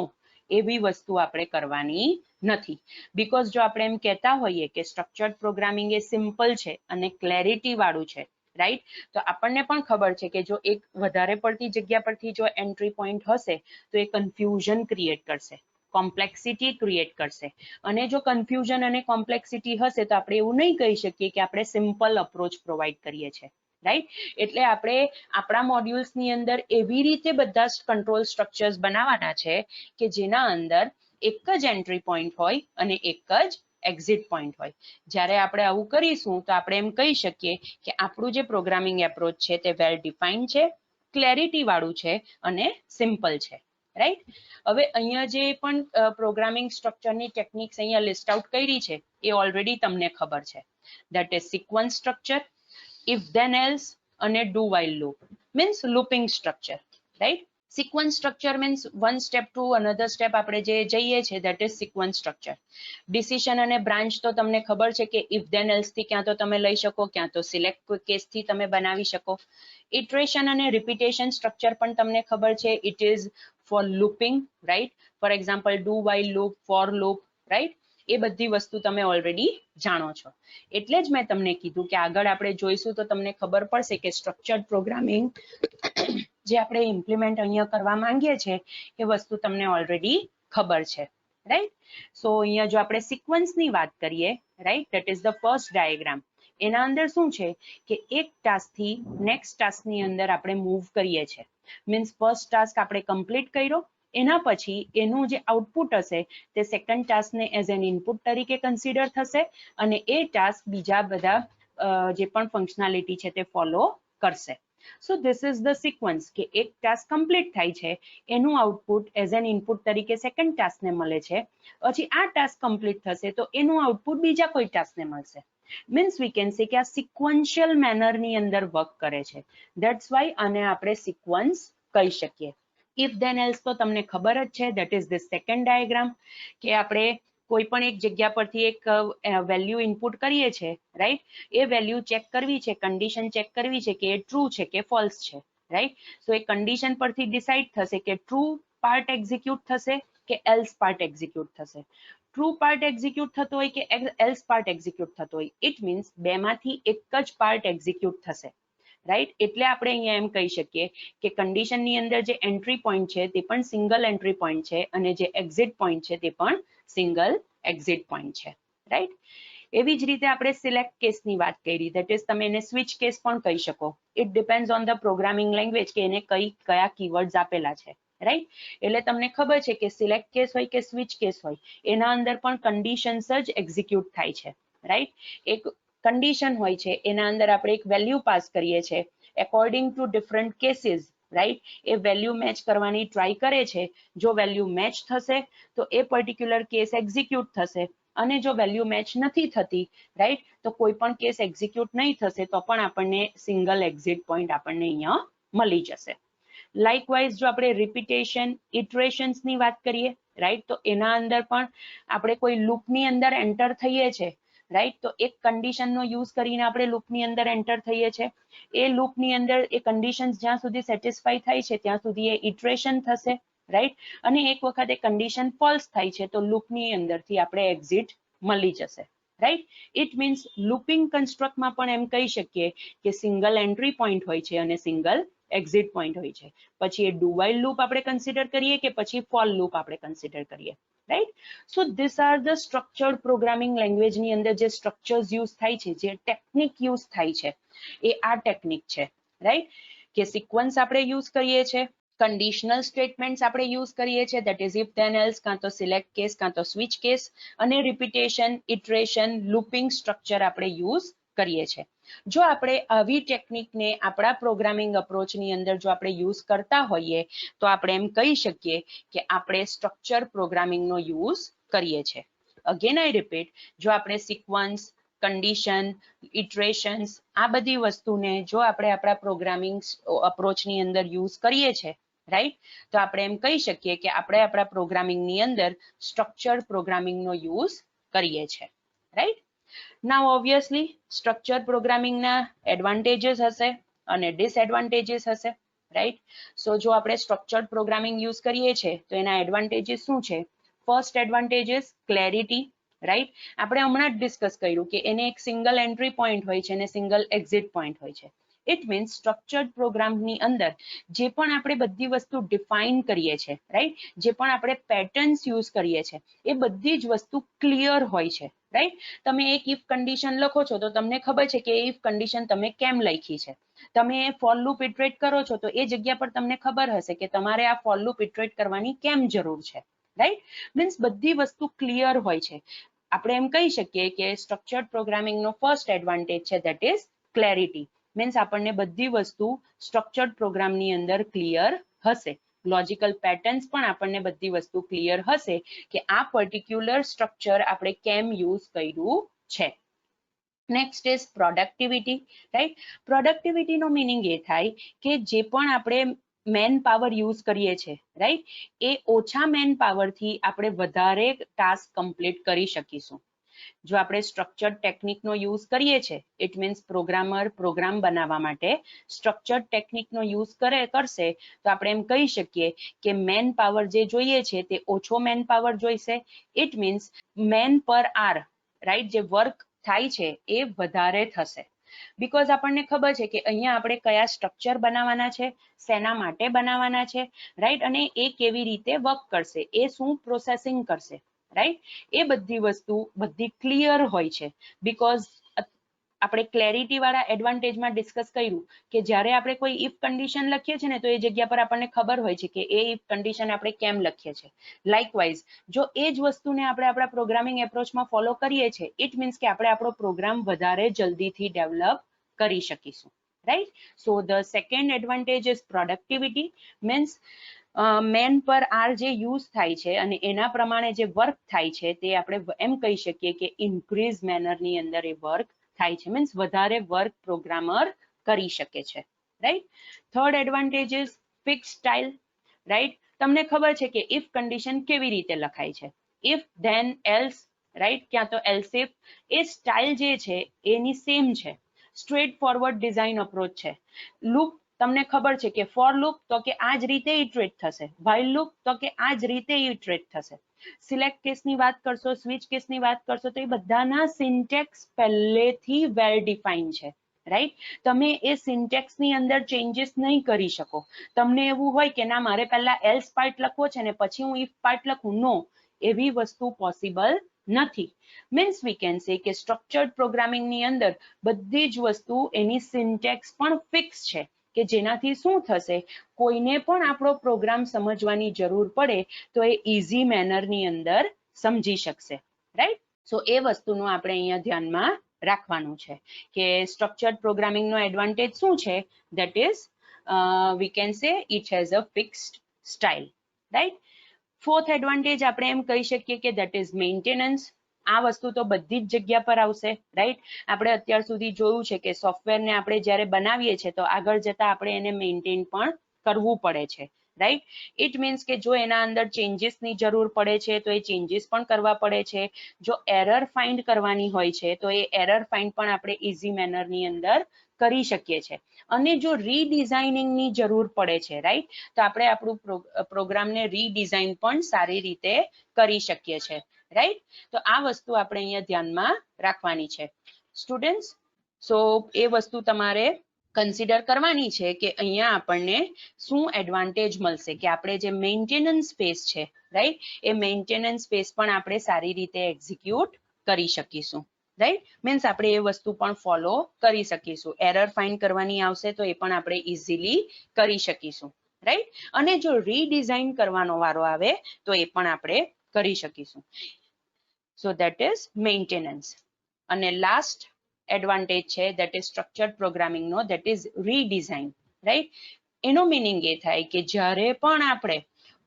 એવી વસ્તુ આપણે કરવાની નથી. બીકોઝ જો આપણે એમ કહેતા હોઈએ કે સ્ટ્રક્ચર્ડ પ્રોગ્રામિંગ એ સિમ્પલ છે અને ક્લેરિટી વાળું છે, રાઈટ, તો આપણને પણ ખબર છે કે જો એક વધારે પડતી જગ્યા પરથી જો એન્ટ્રી પોઈન્ટ હશે તો એ કન્ફ્યુઝન ક્રિએટ કરશે, કોમ્પ્લેક્સિટી ક્રિએટ કરશે અને જો કન્ફ્યુઝન અને કોમ્પ્લેક્સિટી હશે તો આપણે એવું નહીં કહી શકીએ કે આપણે સિમ્પલ અપ્રોચ પ્રોવાઈડ કરીએ છીએ. રાઈટ, એટલે આપણે આપણા મોડ્યુલ્સની અંદર એવી રીતે બધા કંટ્રોલ સ્ટ્રક્ચર્સ બનાવવાના છે કે જેના અંદર એક જ એન્ટ્રી પોઈન્ટ હોય અને એક જ એક્ઝિટ પોઈન્ટ હોય. જ્યારે આપણે આવું કરીશું તો આપણે એમ કહી શકીએ કે આપણું જે પ્રોગ્રામિંગ એપ્રોચ છે તે વેલ ડિફાઇન્ડ છે, ક્લેરિટી વાળું છે અને સિમ્પલ છે. રાઈટ, હવે અહીંયા જે પણ પ્રોગ્રામિંગ સ્ટ્રક્ચરની ટેકનિક્સ અહીંયા લિસ્ટ આઉટ કરી છે એ ઓલરેડી તમને ખબર છે. That is sequence structure, if then else અને do while loop, means looping structure. Right, sequence structure means one step to another step આપણે જે જઈએ છે that is sequence structure. decision અને branch તો તમને ખબર છે કે if then else થી ક્યાં તો તમે લઈ શકો, ક્યાં તો select case થી તમે બનાવી શકો. iteration અને repetition structure પણ તમને ખબર છે, it is for looping. Right, for example do while loop, for loop. Right, એ બધી વસ્તુ તમે ઓલરેડી જાણો છો. એટલે જ મેં તમને કીધું કે આગળ આપણે જોઈશું તો તમને ખબર પડશે કે સ્ટ્રક્ચર્ડ પ્રોગ્રામિંગ જે આપણે ઇમ્પ્લિમેન્ટ અહીંયા કરવા માંગીએ છીએ એ વસ્તુ તમને ઓલરેડી ખબર છે. રાઈટ, સો અહીંયા જો આપણે સિક્વન્સની વાત કરીએ, right, that is the first diagram. એના અંદર શું છે કે એક ટાસ્કથી નેક્સ્ટ ટાસ્કની અંદર આપણે મૂવ કરીએ છીએ. મીન્સ ફર્સ્ટ ટાસ્ક આપણે કમ્પ્લીટ કર્યો, એના પછી એનું જે આઉટપુટ હશે તે સેકન્ડ ટાસ્કને એઝ એન ઇનપુટ તરીકે કન્સિડર થશે અને એ ટાસ્ક બીજા બધા જે પણ ફંક્શનાલિટી છે તે ફોલો કરશે. સો ધીસ ઇઝ ધ સિક્વન્સ કે એક ટાસ્ક કમ્પ્લીટ થાય છે, એનું આઉટપુટ એઝ એન ઇનપુટ તરીકે સેકન્ડ ટાસ્કને મળે છે, પછી આ ટાસ્ક કમ્પ્લીટ થશે તો એનું આઉટપુટ બીજા કોઈ ટાસ્કને મળશે. મીન્સ વી કેન સે કે આ સિક્વન્શિયલ મેનરની અંદર વર્ક કરે છે. ધેટ્સ વાય આને આપણે સિક્વન્સ કહી શકીએ. if then else તો તમને ખબર જ છે, that is the second diagram કે આપણે કોઈ પણ એક જગ્યા પરથી એક વેલ્યુ ઇનપુટ કરીએ છીએ, રાઈટ, એ વેલ્યુ ચેક કરવી છે, કન્ડિશન ચેક કરવી છે કે એ ટ્રુ છે કે ફોલ્સ છે. રાઈટ, સો એ કન્ડિશન પરથી ડિસાઇડ થશે કે ટ્રુ પાર્ટ એક્ઝિક્યુટ થશે કે એલ્સ પાર્ટ એક્ઝિક્યુટ થશે. ટ્રુ પાર્ટ એક્ઝિક્યુટ થતો હોય કે એલ્સ પાર્ટ એક્ઝિક્યુટ થતો હોય, ઇટ મીન્સ બેમાંથી એક જ પાર્ટ એક્ઝિક્યુટ થશે. રાઈટ, એટલે આપણે અહીંયા એમ કહી શકીએ કે કન્ડિશનની અંદર જે એન્ટ્રી પોઈન્ટ છે તે પણ સિંગલ એન્ટ્રી પોઈન્ટ છે અને જે એક્ઝિટ પોઈન્ટ છે તે પણ સિંગલ એક્ઝિટ પોઈન્ટ છે. રાઈટ, એવી જ રીતે આપણે સિલેક્ટ કેસની વાત કરી, ધેટ ઇઝ તમે એને સ્વિચ કેસ પણ કહી શકો. It depends on the programming language કે એને કયા કીવર્ડ્સ આપેલા છે. રાઈટ, એટલે તમને ખબર છે કે સિલેક્ટ કેસ હોય કે સ્વિચ કેસ હોય એના અંદર પણ કન્ડિશન્સ જ એક્ઝિક્યુટ થાય છે. રાઈટ, એક કન્ડિશન હોય છે એના અંદર આપણે એક વેલ્યુ પાસ કરીએ છીએ, according to different cases. Right, A value match કરવાની ટ્રાય કરે છે, જો વેલ્યુ મેચ થશે તો એ પર્ટિક્યુલર કેસ એક્ઝિક્યુટ થશે અને જો વેલ્યુ મેચ નથી થતી, રાઈટ, તો કોઈ પણ કેસ એક્ઝિક્યુટ નહીં થશે તો પણ આપણને સિંગલ એક્ઝિટ પોઈન્ટ આપણને અહીંયા મળી જશે. લાઇકવાઇઝ જો આપણે રિપીટેશન ઇટરેશન્સ ની વાત કરીએ, રાઈટ, તો એના અંદર પણ આપણે કોઈ લૂપની અંદર એન્ટર થઈએ છે, રાઈટ, તો એક કન્ડિશનનો યુઝ કરીને આપણે લૂપની અંદર એન્ટર થઈએ છે. એ લૂપની અંદર એ કન્ડિશન્સ જ્યાં સુધી સેટિસ્ફાઈ થાય છે ત્યાં સુધી એ ઇટરેશન થશે, રાઈટ, અને એક વખત એ કન્ડિશન ફોલ્સ થાય છે તો લૂપની અંદરથી આપણે એક્ઝિટ મળી જશે, રાઈટ. ઇટ મીન્સ લૂપિંગ કન્સ્ટ્રક્ટમાં પણ એમ કહી શકીએ કે સિંગલ એન્ટ્રી પોઈન્ટ હોય છે અને સિંગલ એક્ઝિટ પોઈન્ટ હોય છે. પછી એ ડુ વાઇલ લૂપ આપણે કન્સિડર કરીએ કે પછી ફોર લૂપ આપણે કન્સિડર કરીએ, right. So this are the structured programming લેંગ્વેજની અંદર જે સ્ટ્રક્ચર્સ યુઝ થાય છે, જે ટેકનિક યુઝ થાય છે, એ આ ટેકનિક છે, રાઈટ. કે સિક્વન્સ આપણે યુઝ કરીએ છીએ, કંડિશનલ સ્ટેટમેન્ટ્સ આપણે યુઝ કરીએ છીએ, that is if then else, કાં તો સિલેક્ટ કેસ, કાં તો સ્વિચ કેસ, અને રિપીટેશન, ઇટરેશન, લૂપિંગ સ્ટ્રક્ચર આપણે યુઝ કરીએ છીએ. જો આપણે આવી ટેકનિકને આપણા પ્રોગ્રામિંગ અપ્રોચની અંદર જો આપણે યુઝ કરતા હોઈએ તો આપણે એમ કહી શકીએ કે આપણે સ્ટ્રક્ચર પ્રોગ્રામિંગનો યુઝ કરીએ છીએ. અગેન આઈ રિપીટ, જો આપણે સિક્વન્સ, કન્ડિશન, ઇટરેશન્સ, આ બધી વસ્તુને જો આપણે આપણા પ્રોગ્રામિંગ અપ્રોચની અંદર યુઝ કરીએ છીએ, રાઈટ, તો આપણે એમ કહી શકીએ કે આપણે આપણા પ્રોગ્રામિંગની અંદર સ્ટ્રક્ચર્ડ પ્રોગ્રામિંગનો યુઝ કરીએ છીએ, રાઈટ. નાઉ ઓબ્વિયસલી સ્ટ્રક્ચર પ્રોગ્રામિંગના એડવાન્ટેજીસ હશે અને ડિસએડવાન્ટેજીસ હશે, રાઈટ. સો જો આપણે સ્ટ્રક્ચર્ડ પ્રોગ્રામિંગ યુઝ કરીએ છીએ તો એના એડવાન્ટેજીસ શું છે? First advantages clarity, right. આપણે હમણાં જ ડિસ્કસ કર્યું કે એને એક સિંગલ એન્ટ્રી પોઈન્ટ હોય છે અને સિંગલ એક્ઝિટ પોઈન્ટ હોય છે. ઇટ મીન્સ સ્ટ્રક્ચર્ડ પ્રોગ્રામની અંદર જે પણ આપણે બધી વસ્તુ ડિફાઇન કરીએ છીએ, રાઈટ, જે પણ આપણે પેટર્ન્સ યુઝ કરીએ છીએ, એ બધી જ વસ્તુ ક્લિયર હોય છે, રાઈટ. તમે એક ઇફ કન્ડિશન લખો છો તો તમને ખબર છે કે ઇફ કન્ડિશન તમે કેમ લખી છે. તમે ફોર લૂપ ઇટરેટ કરો છો તો એ જગ્યા પર તમને ખબર હશે કે તમારે આ ફોર લૂપ ઇટરેટ કરવાની કેમ જરૂર છે, રાઈટ. મીન્સ બધી વસ્તુ ક્લિયર હોય છે. આપણે એમ કહી શકીએ કે સ્ટ્રક્ચર્ડ પ્રોગ્રામિંગનો ફર્સ્ટ એડવાન્ટેજ છે દેટ ઇઝ ક્લેરિટી. મીન્સ આપણને બધી વસ્તુ સ્ટ્રક્ચર્ડ પ્રોગ્રામની અંદર ક્લિયર હશે. લોજિકલ પેટર્ન્સ પણ આપણને બધી વસ્તુ ક્લિયર હશે કે આ પર્ટિક્યુલર સ્ટ્રક્ચર આપણે કેમ યુઝ કર્યું છે. Next is productivity, right. પ્રોડક્ટિવિટીનો મિનિંગ એ થાય કે જે પણ આપણે મેન પાવર યુઝ કરીએ છીએ, રાઈટ, એ ઓછા મેન પાવરથી આપણે વધારે ટાસ્ક કમ્પ્લીટ કરી શકીશું. જો આપણે સ્ટ્રક્ચર્ડ ટેકનિકનો યુઝ કરીએ છીએ, ઇટ મીન્સ પ્રોગ્રામર પ્રોગ્રામ બનાવવા માટે સ્ટ્રક્ચર્ડ ટેકનિકનો યુઝ કરશે તો આપણે એમ કહી શકીએ કે મેન પાવર જે જોઈએ છે તે ઓછો મેન પાવર જોઈશે. It means man power R, right, જે વર્ક થાય છે એ વધારે થશે. બીકોઝ આપણને ખબર છે કે અહીંયા આપણે કયા સ્ટ્રક્ચર બનાવવાના છે, શેના માટે બનાવવાના છે, રાઈટ, અને એ કેવી રીતે વર્ક કરશે, એ શું પ્રોસેસિંગ કરશે, રાઈટ. એ બધી વસ્તુ બધી ક્લિયર હોય છે. બીકોઝ આપણે ક્લેરિટી વાળા એડવાન્ટેજમાં ડિસ્કસ કર્યું કે જ્યારે આપણે કોઈ ઇફ કન્ડિશન લખીએ છીએ ને તો એ જગ્યા પર આપણને ખબર હોય છે કે એ ઇફ કન્ડિશન આપણે કેમ લખીએ છીએ. લાઇકવાઇઝ જો એ જ વસ્તુને આપણે આપણા પ્રોગ્રામિંગ એપ્રોચમાં ફોલો કરીએ છીએ, ઇટ મીન્સ કે આપણે આપણો પ્રોગ્રામ વધારે જલ્દીથી ડેવલપ કરી શકીશું, right. So the second advantage is productivity. Means man power આર જે યુઝ થાય છે અને એના પ્રમાણે જે વર્ક થાય છે તે આપણે એમ કહી શકીએ કે ઇન્ક્રીઝ મેનરની અંદર એ વર્ક થાય છે. મીન્સ વધારે વર્ક પ્રોગ્રામર કરી શકે છે, right. Third advantage is fix style, right. તમને ખબર છે કે ઇફ કન્ડિશન કેવી રીતે લખાય છે, ઇફ ધેન એલ્સ, રાઈટ, ક્યાં તો એલ્સ ઇફ. એ સ્ટાઇલ જે છે એની સેમ છે. સ્ટ્રેટ ફોરવર્ડ ડિઝાઇન અપ્રોચ છે. લૂપ તમને ખબર છે કે ફોર લૂપ તો કે આ જ રીતે ઇટરેટ થશે, વ્હાઇલ લૂપ તો કે આ જ રીતે ઇટરેટ થશે. સિલેક્ટ કેસની વાત કરશો, સ્વિચ કેસની વાત કરશો તો એ બધાના સિન્ટેક્સ પહેલેથી વેલ ડિફાઇન છે, રાઈટ. તમે એ સિન્ટેક્સની અંદર ચેન્જીસ નહીં કરી શકો. તમને એવું હોય કે ના મારે પહેલા એલ્સ પાર્ટ લખવો છે ને પછી હું ઇફ પાર્ટ લખું, નો, એવી વસ્તુ પોસિબલ નથી. મીન્સ વી કેન સે કે સ્ટ્રક્ચર્ડ પ્રોગ્રામિંગની અંદર બધી જ વસ્તુ એની સિન્ટેક્સ પણ ફિક્સ છે કે જેનાથી શું થશે, કોઈને પણ આપણો પ્રોગ્રામ સમજવાની જરૂર પડે તો એ ઇઝી મેનરની અંદર સમજી શકશે, રાઈટ. સો એ વસ્તુનું આપણે અહીંયા ધ્યાનમાં રાખવાનું છે કે સ્ટ્રક્ચર્ડ પ્રોગ્રામિંગનો એડવાન્ટેજ શું છે, ધેટ ઇઝ વી કેન સે it has a fixed style, right. Fourth advantage આપણે એમ કહી શકીએ કે ધેટ ઇઝ મેન્ટેનન્સ. આ વસ્તુ તો બધી જ જગ્યા પર આવશે, રાઈટ. આપણે અત્યાર સુધી જોયું છે કે સોફ્ટવેરને આપણે જ્યારે બનાવીએ છીએ તો આગળ જતા આપણે એને મેન્ટેન પણ કરવું પડે છે, રાઈટ. ઇટ મીન્સ કે જો એના અંદર ચેન્જીસની જરૂર પડે છે તો એ ચેન્જીસ પણ કરવા પડે છે. જો એરર ફાઇન્ડ કરવાની હોય છે તો એ એરર ફાઇન્ડ પણ આપણે ઇઝી મેનરની અંદર કરી શકીએ છીએ. અને જો રીડિઝાઇનિંગની જરૂર પડે છે, રાઈટ, તો આપણે આપણું પ્રોગ્રામને રીડિઝાઇન પણ સારી રીતે કરી શકીએ છીએ, રાઈટ. તો આ વસ્તુ આપણે અહીંયા ધ્યાનમાં રાખવાની છે સ્ટુડન્ટ્સ. સો એ વસ્તુ તમારે કન્સિડર કરવાની છે કે અહીંયા આપણને શું એડવાન્ટેજ મળશે કે આપણે જે મેન્ટેનન્સ ફેઝ છે, રાઈટ, એ મેન્ટેનન્સ ફેઝ પણ આપણે સારી રીતે એક્ઝિક્યુટ કરી શકીશું, રાઈટ. મીન્સ આપણે એ વસ્તુ પણ ફોલો કરી શકીશું. એરર ફાઇન્ડ કરવાની આવશે તો એ પણ આપણે ઇઝીલી કરી શકીશું, રાઈટ. અને જો રીડિઝાઇન કરવાનો વારો આવે તો એ પણ આપણે કરી શકીશું. So that is maintenance. અને લાસ્ટ એડવાન્ટેજ છે દેટ ઇઝ સ્ટ્રક્ચર્ડ પ્રોગ્રામિંગ નો, દેટ ઇઝ રીડિઝાઇન, રાઈટ. એનો મિનિંગ એ થાય કે જ્યારે પણ આપણે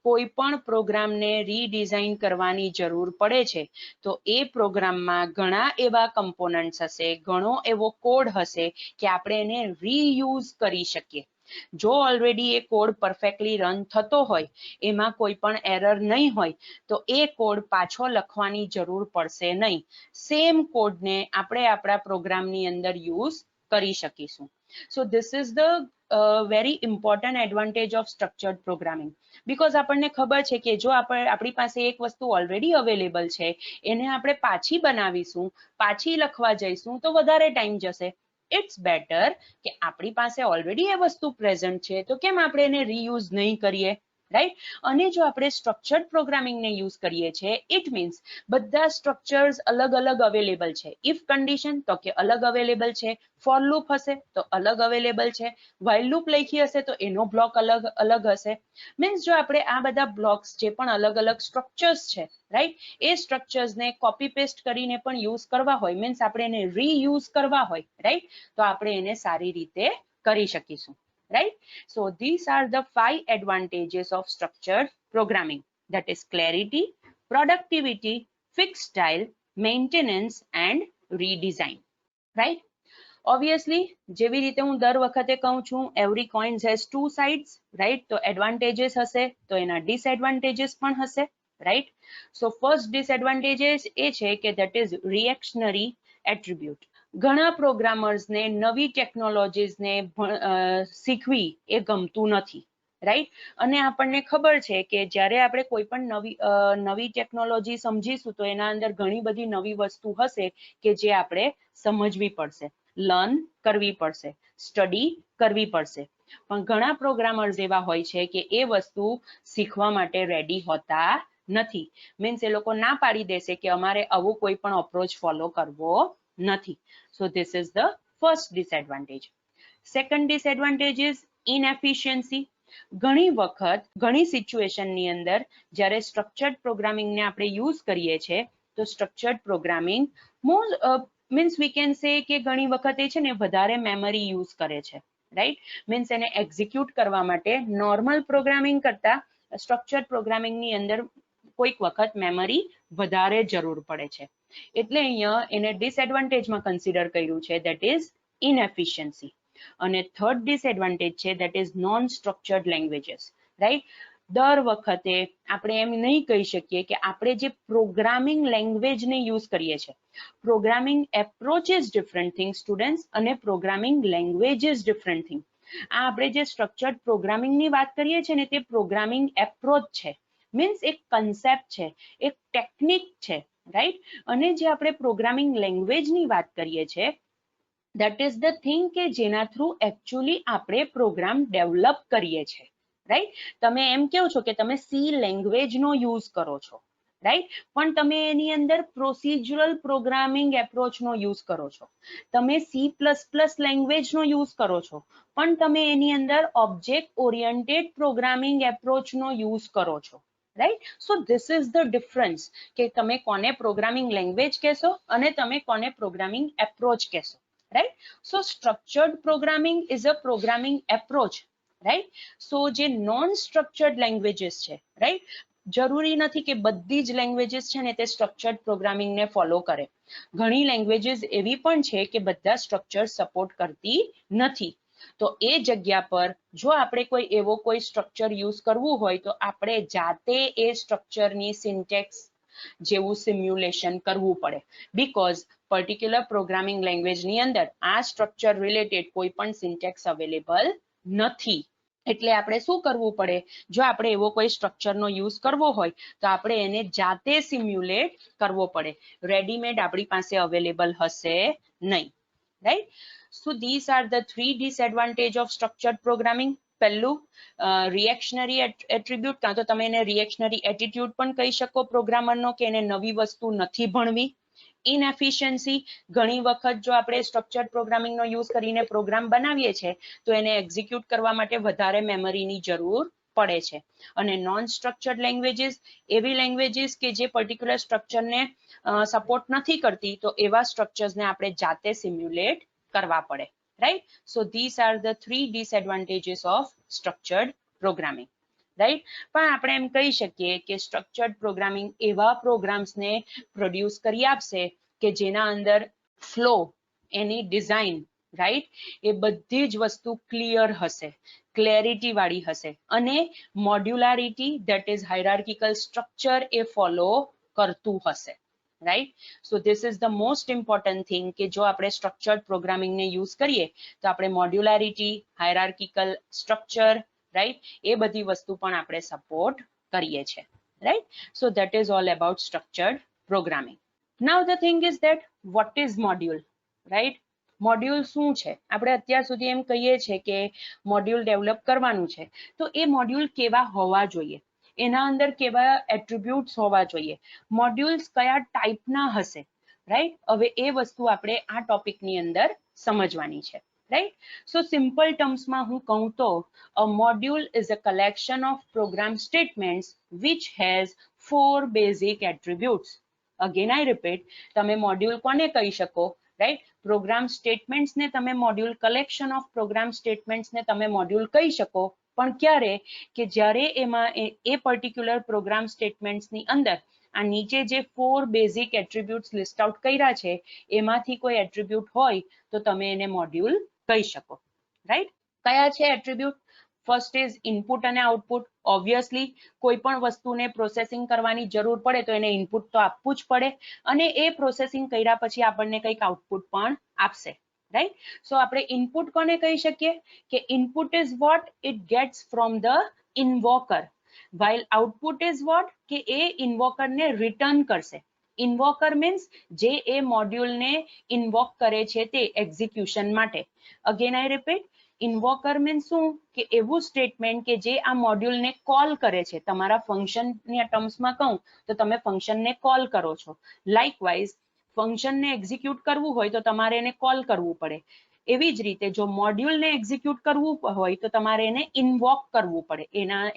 કોઈ પણ પ્રોગ્રામને રીડિઝાઇન કરવાની જરૂર પડે છે તો એ પ્રોગ્રામમાં ઘણા એવા કમ્પોનન્ટ્સ હશે, ઘણો એવો કોડ હશે કે આપણે એને રીયુઝ કરી શકીએ. જો ઓલરેડી એ કોડ પરફેક્ટલી રન થતો હોય, એમાં કોઈ પણ એરર નહીં હોય, તો એ કોડ પાછો લખવાની જરૂર પડશે નહીં. સેમ કોડને આપણે આપણા પ્રોગ્રામની અંદર યુઝ કરી શકીશું. સો this is the very important advantage of structured programming. Because આપણને ખબર છે કે જો આપણી પાસે એક વસ્તુ ઓલરેડી અવેલેબલ છે, એને આપણે પાછી બનાવીશું, પાછી લખવા જઈશું તો વધારે ટાઈમ જશે. ઇટ્સ બેટર કે આપણી પાસે ઓલરેડી એ વસ્તુ પ્રેઝન્ટ છે તો કેમ આપણે એને રીયુઝ નહીં કરીએ, રાઈટ. અને જો આપણે સ્ટ્રક્ચર્ડ પ્રોગ્રામિંગને યુઝ કરીએ છીએ, ઇટ મીન્સ બધા સ્ટ્રક્ચર્સ અલગ અલગ અવેલેબલ છે. ઇફ કન્ડિશન તો કે અલગ અવેલેબલ છે, ફોર લૂપ હશે તો અલગ અવેલેબલ છે, while લૂપ લખી હશે તો એનો બ્લોક અલગ અલગ હશે. મીન્સ જો આપણે આ બધા બ્લોક્સ જે પણ અલગ અલગ સ્ટ્રક્ચર્સ છે, રાઈટ, એ સ્ટ્રક્ચર્સને કોપી પેસ્ટ કરીને પણ યુઝ કરવા હોય, મીન્સ આપણે એને રીયુઝ કરવા હોય, રાઈટ, તો આપણે એને સારી રીતે કરી શકીશું, right. So these are the 5 advantages of structured programming, that is clarity, productivity, fixed style, maintenance and redesign, right. Obviously જેવી રીતે હું દર વખતે કહું છું, every coin has two sides, right. તો advantages હશે તો એના disadvantages પણ હશે, right. So first disadvantages એ છે કે that is reactionary attribute. ઘણા પ્રોગ્રામર્સને નવી ટેકનોલોજીસને શીખવી એ ગમતું નથી, રાઈટ. અને આપણને ખબર છે કે જ્યારે આપણે કોઈ પણ નવી ટેકનોલોજી સમજીશું તો એના અંદર ઘણી બધી નવી વસ્તુ હશે કે જે આપણે સમજવી પડશે, લર્ન કરવી પડશે, સ્ટડી કરવી પડશે. પણ ઘણા પ્રોગ્રામર્સ એવા હોય છે કે એ વસ્તુ શીખવા માટે રેડી હોતા નથી. મીન્સ એ લોકો ના પાડી દેશે કે અમારે આવું કોઈ પણ અપ્રોચ ફોલો કરવો નથી. So this is the first disadvantage. Second disadvantage is inefficiency. ઘણી વખત ઘણી સિચ્યુએશનની અંદર જ્યારે સ્ટ્રક્ચર્ડ પ્રોગ્રામિંગને આપણે યુઝ કરીએ છીએ તો structured programming means V can say કે ઘણી વખત એ છે ને વધારે મેમરી યુઝ કરે છે, રાઈટ. મીન્સ એને એક્ઝિક્યુટ કરવા માટે નોર્મલ પ્રોગ્રામિંગ કરતા સ્ટ્રક્ચર્ડ પ્રોગ્રામિંગની અંદર કોઈક વખત મેમરી વધારે જરૂર પડે છે. એટલે અહીંયા એને ડિસએડવાન્ટેજમાં કન્સિડર કર્યું છે, દેટ ઇઝ ઇનએફિશિયન્સી. અને થર્ડ ડિસએડવાન્ટેજ છે that is non structured languages, right. દર વખતે આપણે એમ નહીં કહી શકીએ કે આપણે જે પ્રોગ્રામિંગ લેંગ્વેજને યુઝ કરીએ છીએ, programming approach is different thing students, અને programming language is different thing. આ આપણે જે સ્ટ્રક્ચર્ડ પ્રોગ્રામિંગની વાત કરીએ છીએ ને તે પ્રોગ્રામિંગ એપ્રોચ છે, મીન્સ એક કન્સેપ્ટ છે, એક ટેકનિક છે, રાઈટ. અને જે આપણે પ્રોગ્રામિંગ લેંગ્વેજની વાત કરીએ છીએ that is the thing કે જેના થ્રુ એકચ્યુઅલી આપણે પ્રોગ્રામ ડેવલપ કરીએ છીએ, રાઈટ. તમે એમ કહો છો કે તમે સી લેંગ્વેજનો યુઝ કરો છો, રાઈટ, પણ તમે એની અંદર પ્રોસિજરલ પ્રોગ્રામિંગ એપ્રોચનો યુઝ કરો છો. તમે C++ લેંગ્વેજનો યુઝ કરો છો, પણ તમે એની અંદર ઓબ્જેક્ટ ઓરિએન્ટેડ પ્રોગ્રામિંગ એપ્રોચનો યુઝ કરો છો, right. So this is the difference કે તમે કોને પ્રોગ્રામિંગ લેંગ્વેજ કહેશો અને તમે કોને પ્રોગ્રામિંગ એપ્રોચ કહેશો, right. So structured programming is a programming approach, right. So જે non structured languages છે, right, જરૂરી નથી કે બધી જ લેંગ્વેજીસ છે ને તે સ્ટ્રક્ચર્ડ પ્રોગ્રામિંગને ફોલો કરે. ઘણી લેંગ્વેજીસ એવી પણ છે કે બધા સ્ટ્રક્ચર સપોર્ટ કરતી નથી. તો એ જગ્યા પર જો આપણે કોઈ સ્ટ્રક્ચર યુઝ કરવું હોય તો આપણે જાતે એ સ્ટ્રક્ચરની સિન્ટેક્સ જેવું સિમ્યુલેશન કરવું પડે. બીકોઝ પર્ટિક્યુલર પ્રોગ્રામિંગ લેંગ્વેજની અંદર આ સ્ટ્રક્ચર રિલેટેડ કોઈ પણ સિન્ટેક્સ અવેલેબલ નથી. એટલે આપણે શું કરવું પડે, જો આપણે એવો કોઈ સ્ટ્રક્ચરનો યુઝ કરવો હોય તો આપણે એને જાતે સિમ્યુલેટ કરવો પડે. રેડીમેડ આપણી પાસે અવેલેબલ હશે નહીં. Right? So this are the 3 disadvantage of structured programming. પહેલું, રિએક્શનરી એટ્રીબ્યુટ, કાં તો તમે એને રિએક્શનરી એટીટ્યુડ પણ કહી શકો પ્રોગ્રામરનો, કે એને નવી વસ્તુ નથી ભણવી. ઇનએફિશિયન્સી, ઘણી વખત જો આપણે સ્ટ્રક્ચર્ડ પ્રોગ્રામિંગનો યુઝ કરીને પ્રોગ્રામ બનાવીએ છીએ તો એને એક્ઝિક્યુટ કરવા માટે વધારે મેમરીની જરૂર પડે છે. અને નોન સ્ટ્રક્ચર્ડ લેંગ્વેજીસ, એવી લેંગ્વેજીસ કે જે પર્ટિક્યુલર સ્ટ્રક્ચરને સપોર્ટ નથી કરતી, તો એવા સ્ટ્રક્ચર્સને આપણે જાતે સિમ્યુલેટ કરવા પડે. Right? So this are the 3 disadvantages of structured programming. Right? પણ આપણે એમ કહી શકીએ કે સ્ટ્રક્ચર્ડ પ્રોગ્રામિંગ એવા પ્રોગ્રામ્સને પ્રોડ્યુસ કરી આપશે કે જેના અંદર ફ્લો, એની ડિઝાઇન, રાઈટ, એ બધી જ વસ્તુ ક્લિયર હશે, ક્લેરિટી વાળી હશે, અને modularity, that is hierarchical structure, એ ફોલો કરતું હશે. Right? So this is the most important thing કે જો આપણે સ્ટ્રક્ચર્ડ પ્રોગ્રામિંગને યુઝ કરીએ તો આપણે મોડ્યુલારિટી, હાયરાર્કિકલ સ્ટ્રક્ચર, રાઈટ, એ બધી વસ્તુ પણ આપણે સપોર્ટ કરીએ છીએ. Right? So that is all about structured programming. Now the thing is that what is module. Right? Module શું છે? આપણે અત્યાર સુધી એમ કહીએ છીએ કે મોડ્યુલ ડેવલપ કરવાનું છે, તો એ મોડ્યુલ કેવા હોવા જોઈએ, એના અંદર કેવા એટ્રીબ્યુટ્સ હોવા જોઈએ, મોડ્યુલ્સ કયા ટાઈપના હશે. રાઈટ? હવે એ વસ્તુ આપણે આ ટોપિકની અંદર સમજવાની છે. રાઈટ? સો સિમ્પલ ટર્મ્સમાં હું કહું તો a module is a collection of program statements which has 4 basic attributes. Again I repeat, તમે મોડ્યુલ કોને કહી શકો? રાઈટ? પ્રોગ્રામ સ્ટેટમેન્ટ્સ ને તમે module, collection of program statements ને તમે મોડ્યુલ કહી શકો, પણ ક્યારે? કે જ્યારે એમાં એ પર્ટિક્યુલર પ્રોગ્રામ સ્ટેટમેન્ટ્સની અંદર આ નીચે જે 4 બેઝિક એટ્રીબ્યુટ્સ લિસ્ટ આઉટ કર્યા છે એમાંથી કોઈ એટ્રીબ્યુટ હોય તો તમે એને મોડ્યુલ કહી શકો. રાઈટ? કયા છે એટ્રીબ્યુટ? ફર્સ્ટ ઇઝ ઇનપુટ અને આઉટપુટ. ઓબ્વિયસલી કોઈ પણ વસ્તુને પ્રોસેસિંગ કરવાની જરૂર પડે તો એને ઇનપુટ તો આપવું જ પડે, અને એ પ્રોસેસિંગ કર્યા પછી આપણને કંઈક આઉટપુટ પણ આપશે. રાઈટ? સો આપણે ઇનપુટ કોને કહી શકીએ? કે input is what it gets from the invoker, while output is what? કે એ ઇન્વોકરને રિટર્ન કરશે. ઇન્વોકર મીન્સ જે એ મોડ્યુલને ઇન્વોક કરે છે તે એક્ઝિક્યુશન માટે. અગેન આઈ રિપીટ, ઇન્વોકર મીન્સ શું? કે એવું સ્ટેટમેન્ટ કે જે આ મોડ્યુલને કોલ કરે છે. તમારા ફંક્શનના ટર્મ્સમાં કહું તો તમે ફંક્શનને કોલ કરો છો. લાઇકવાઇઝ ફંક્શનને એક્ઝિક્યુટ કરવું હોય તો તમારે એને કોલ કરવું પડે. એવી જ રીતે જો મોડ્યુલને એક્ઝિક્યુટ કરવું હોય તો તમારે એને ઇન્વોક કરવું પડે.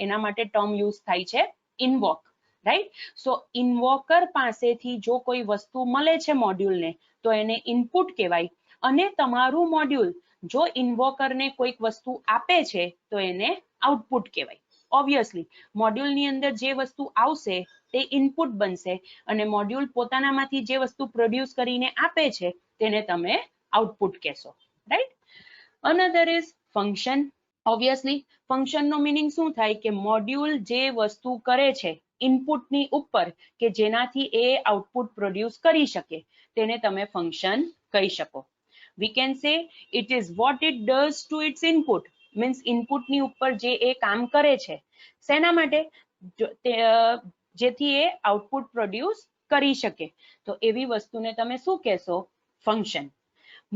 એના માટે ટર્મ યુઝ થાય છે ઇન્વોક. રાઈટ? સો ઇન્વોકર પાસેથી જો કોઈ વસ્તુ મળે છે મોડ્યુલને તો એને ઇનપુટ કહેવાય, અને તમારું મોડ્યુલ જો ઇન્વોકરને કોઈક વસ્તુ આપે છે તો એને આઉટપુટ કહેવાય. ઓબ્વિયસલી મોડ્યુલની અંદર જે વસ્તુ આવશે તે ઇનપુટ બનશે, અને મોડ્યુલ પોતાનામાંથી જે વસ્તુ પ્રોડ્યુસ કરીને આપે છે તેને તમે આઉટપુટ કહેશો. Right? Another is function. Obviously ફંક્શનનો મિનિંગ શું થાય? કે મોડ્યુલ જે વસ્તુ કરે છે ઇનપુટની ઉપર કે જેનાથી એ આઉટપુટ પ્રોડ્યુસ કરી શકે તેને તમે ફંક્શન કહી શકો. We can say it is what it does to its input, means ઇનપુટની ઉપર જે એ કામ કરે છે શેના માટે? જેથી એ આઉટપુટ પ્રોડ્યુસ કરી શકે, તો એવી વસ્તુને તમે શું કહેશો? ફંક્શન.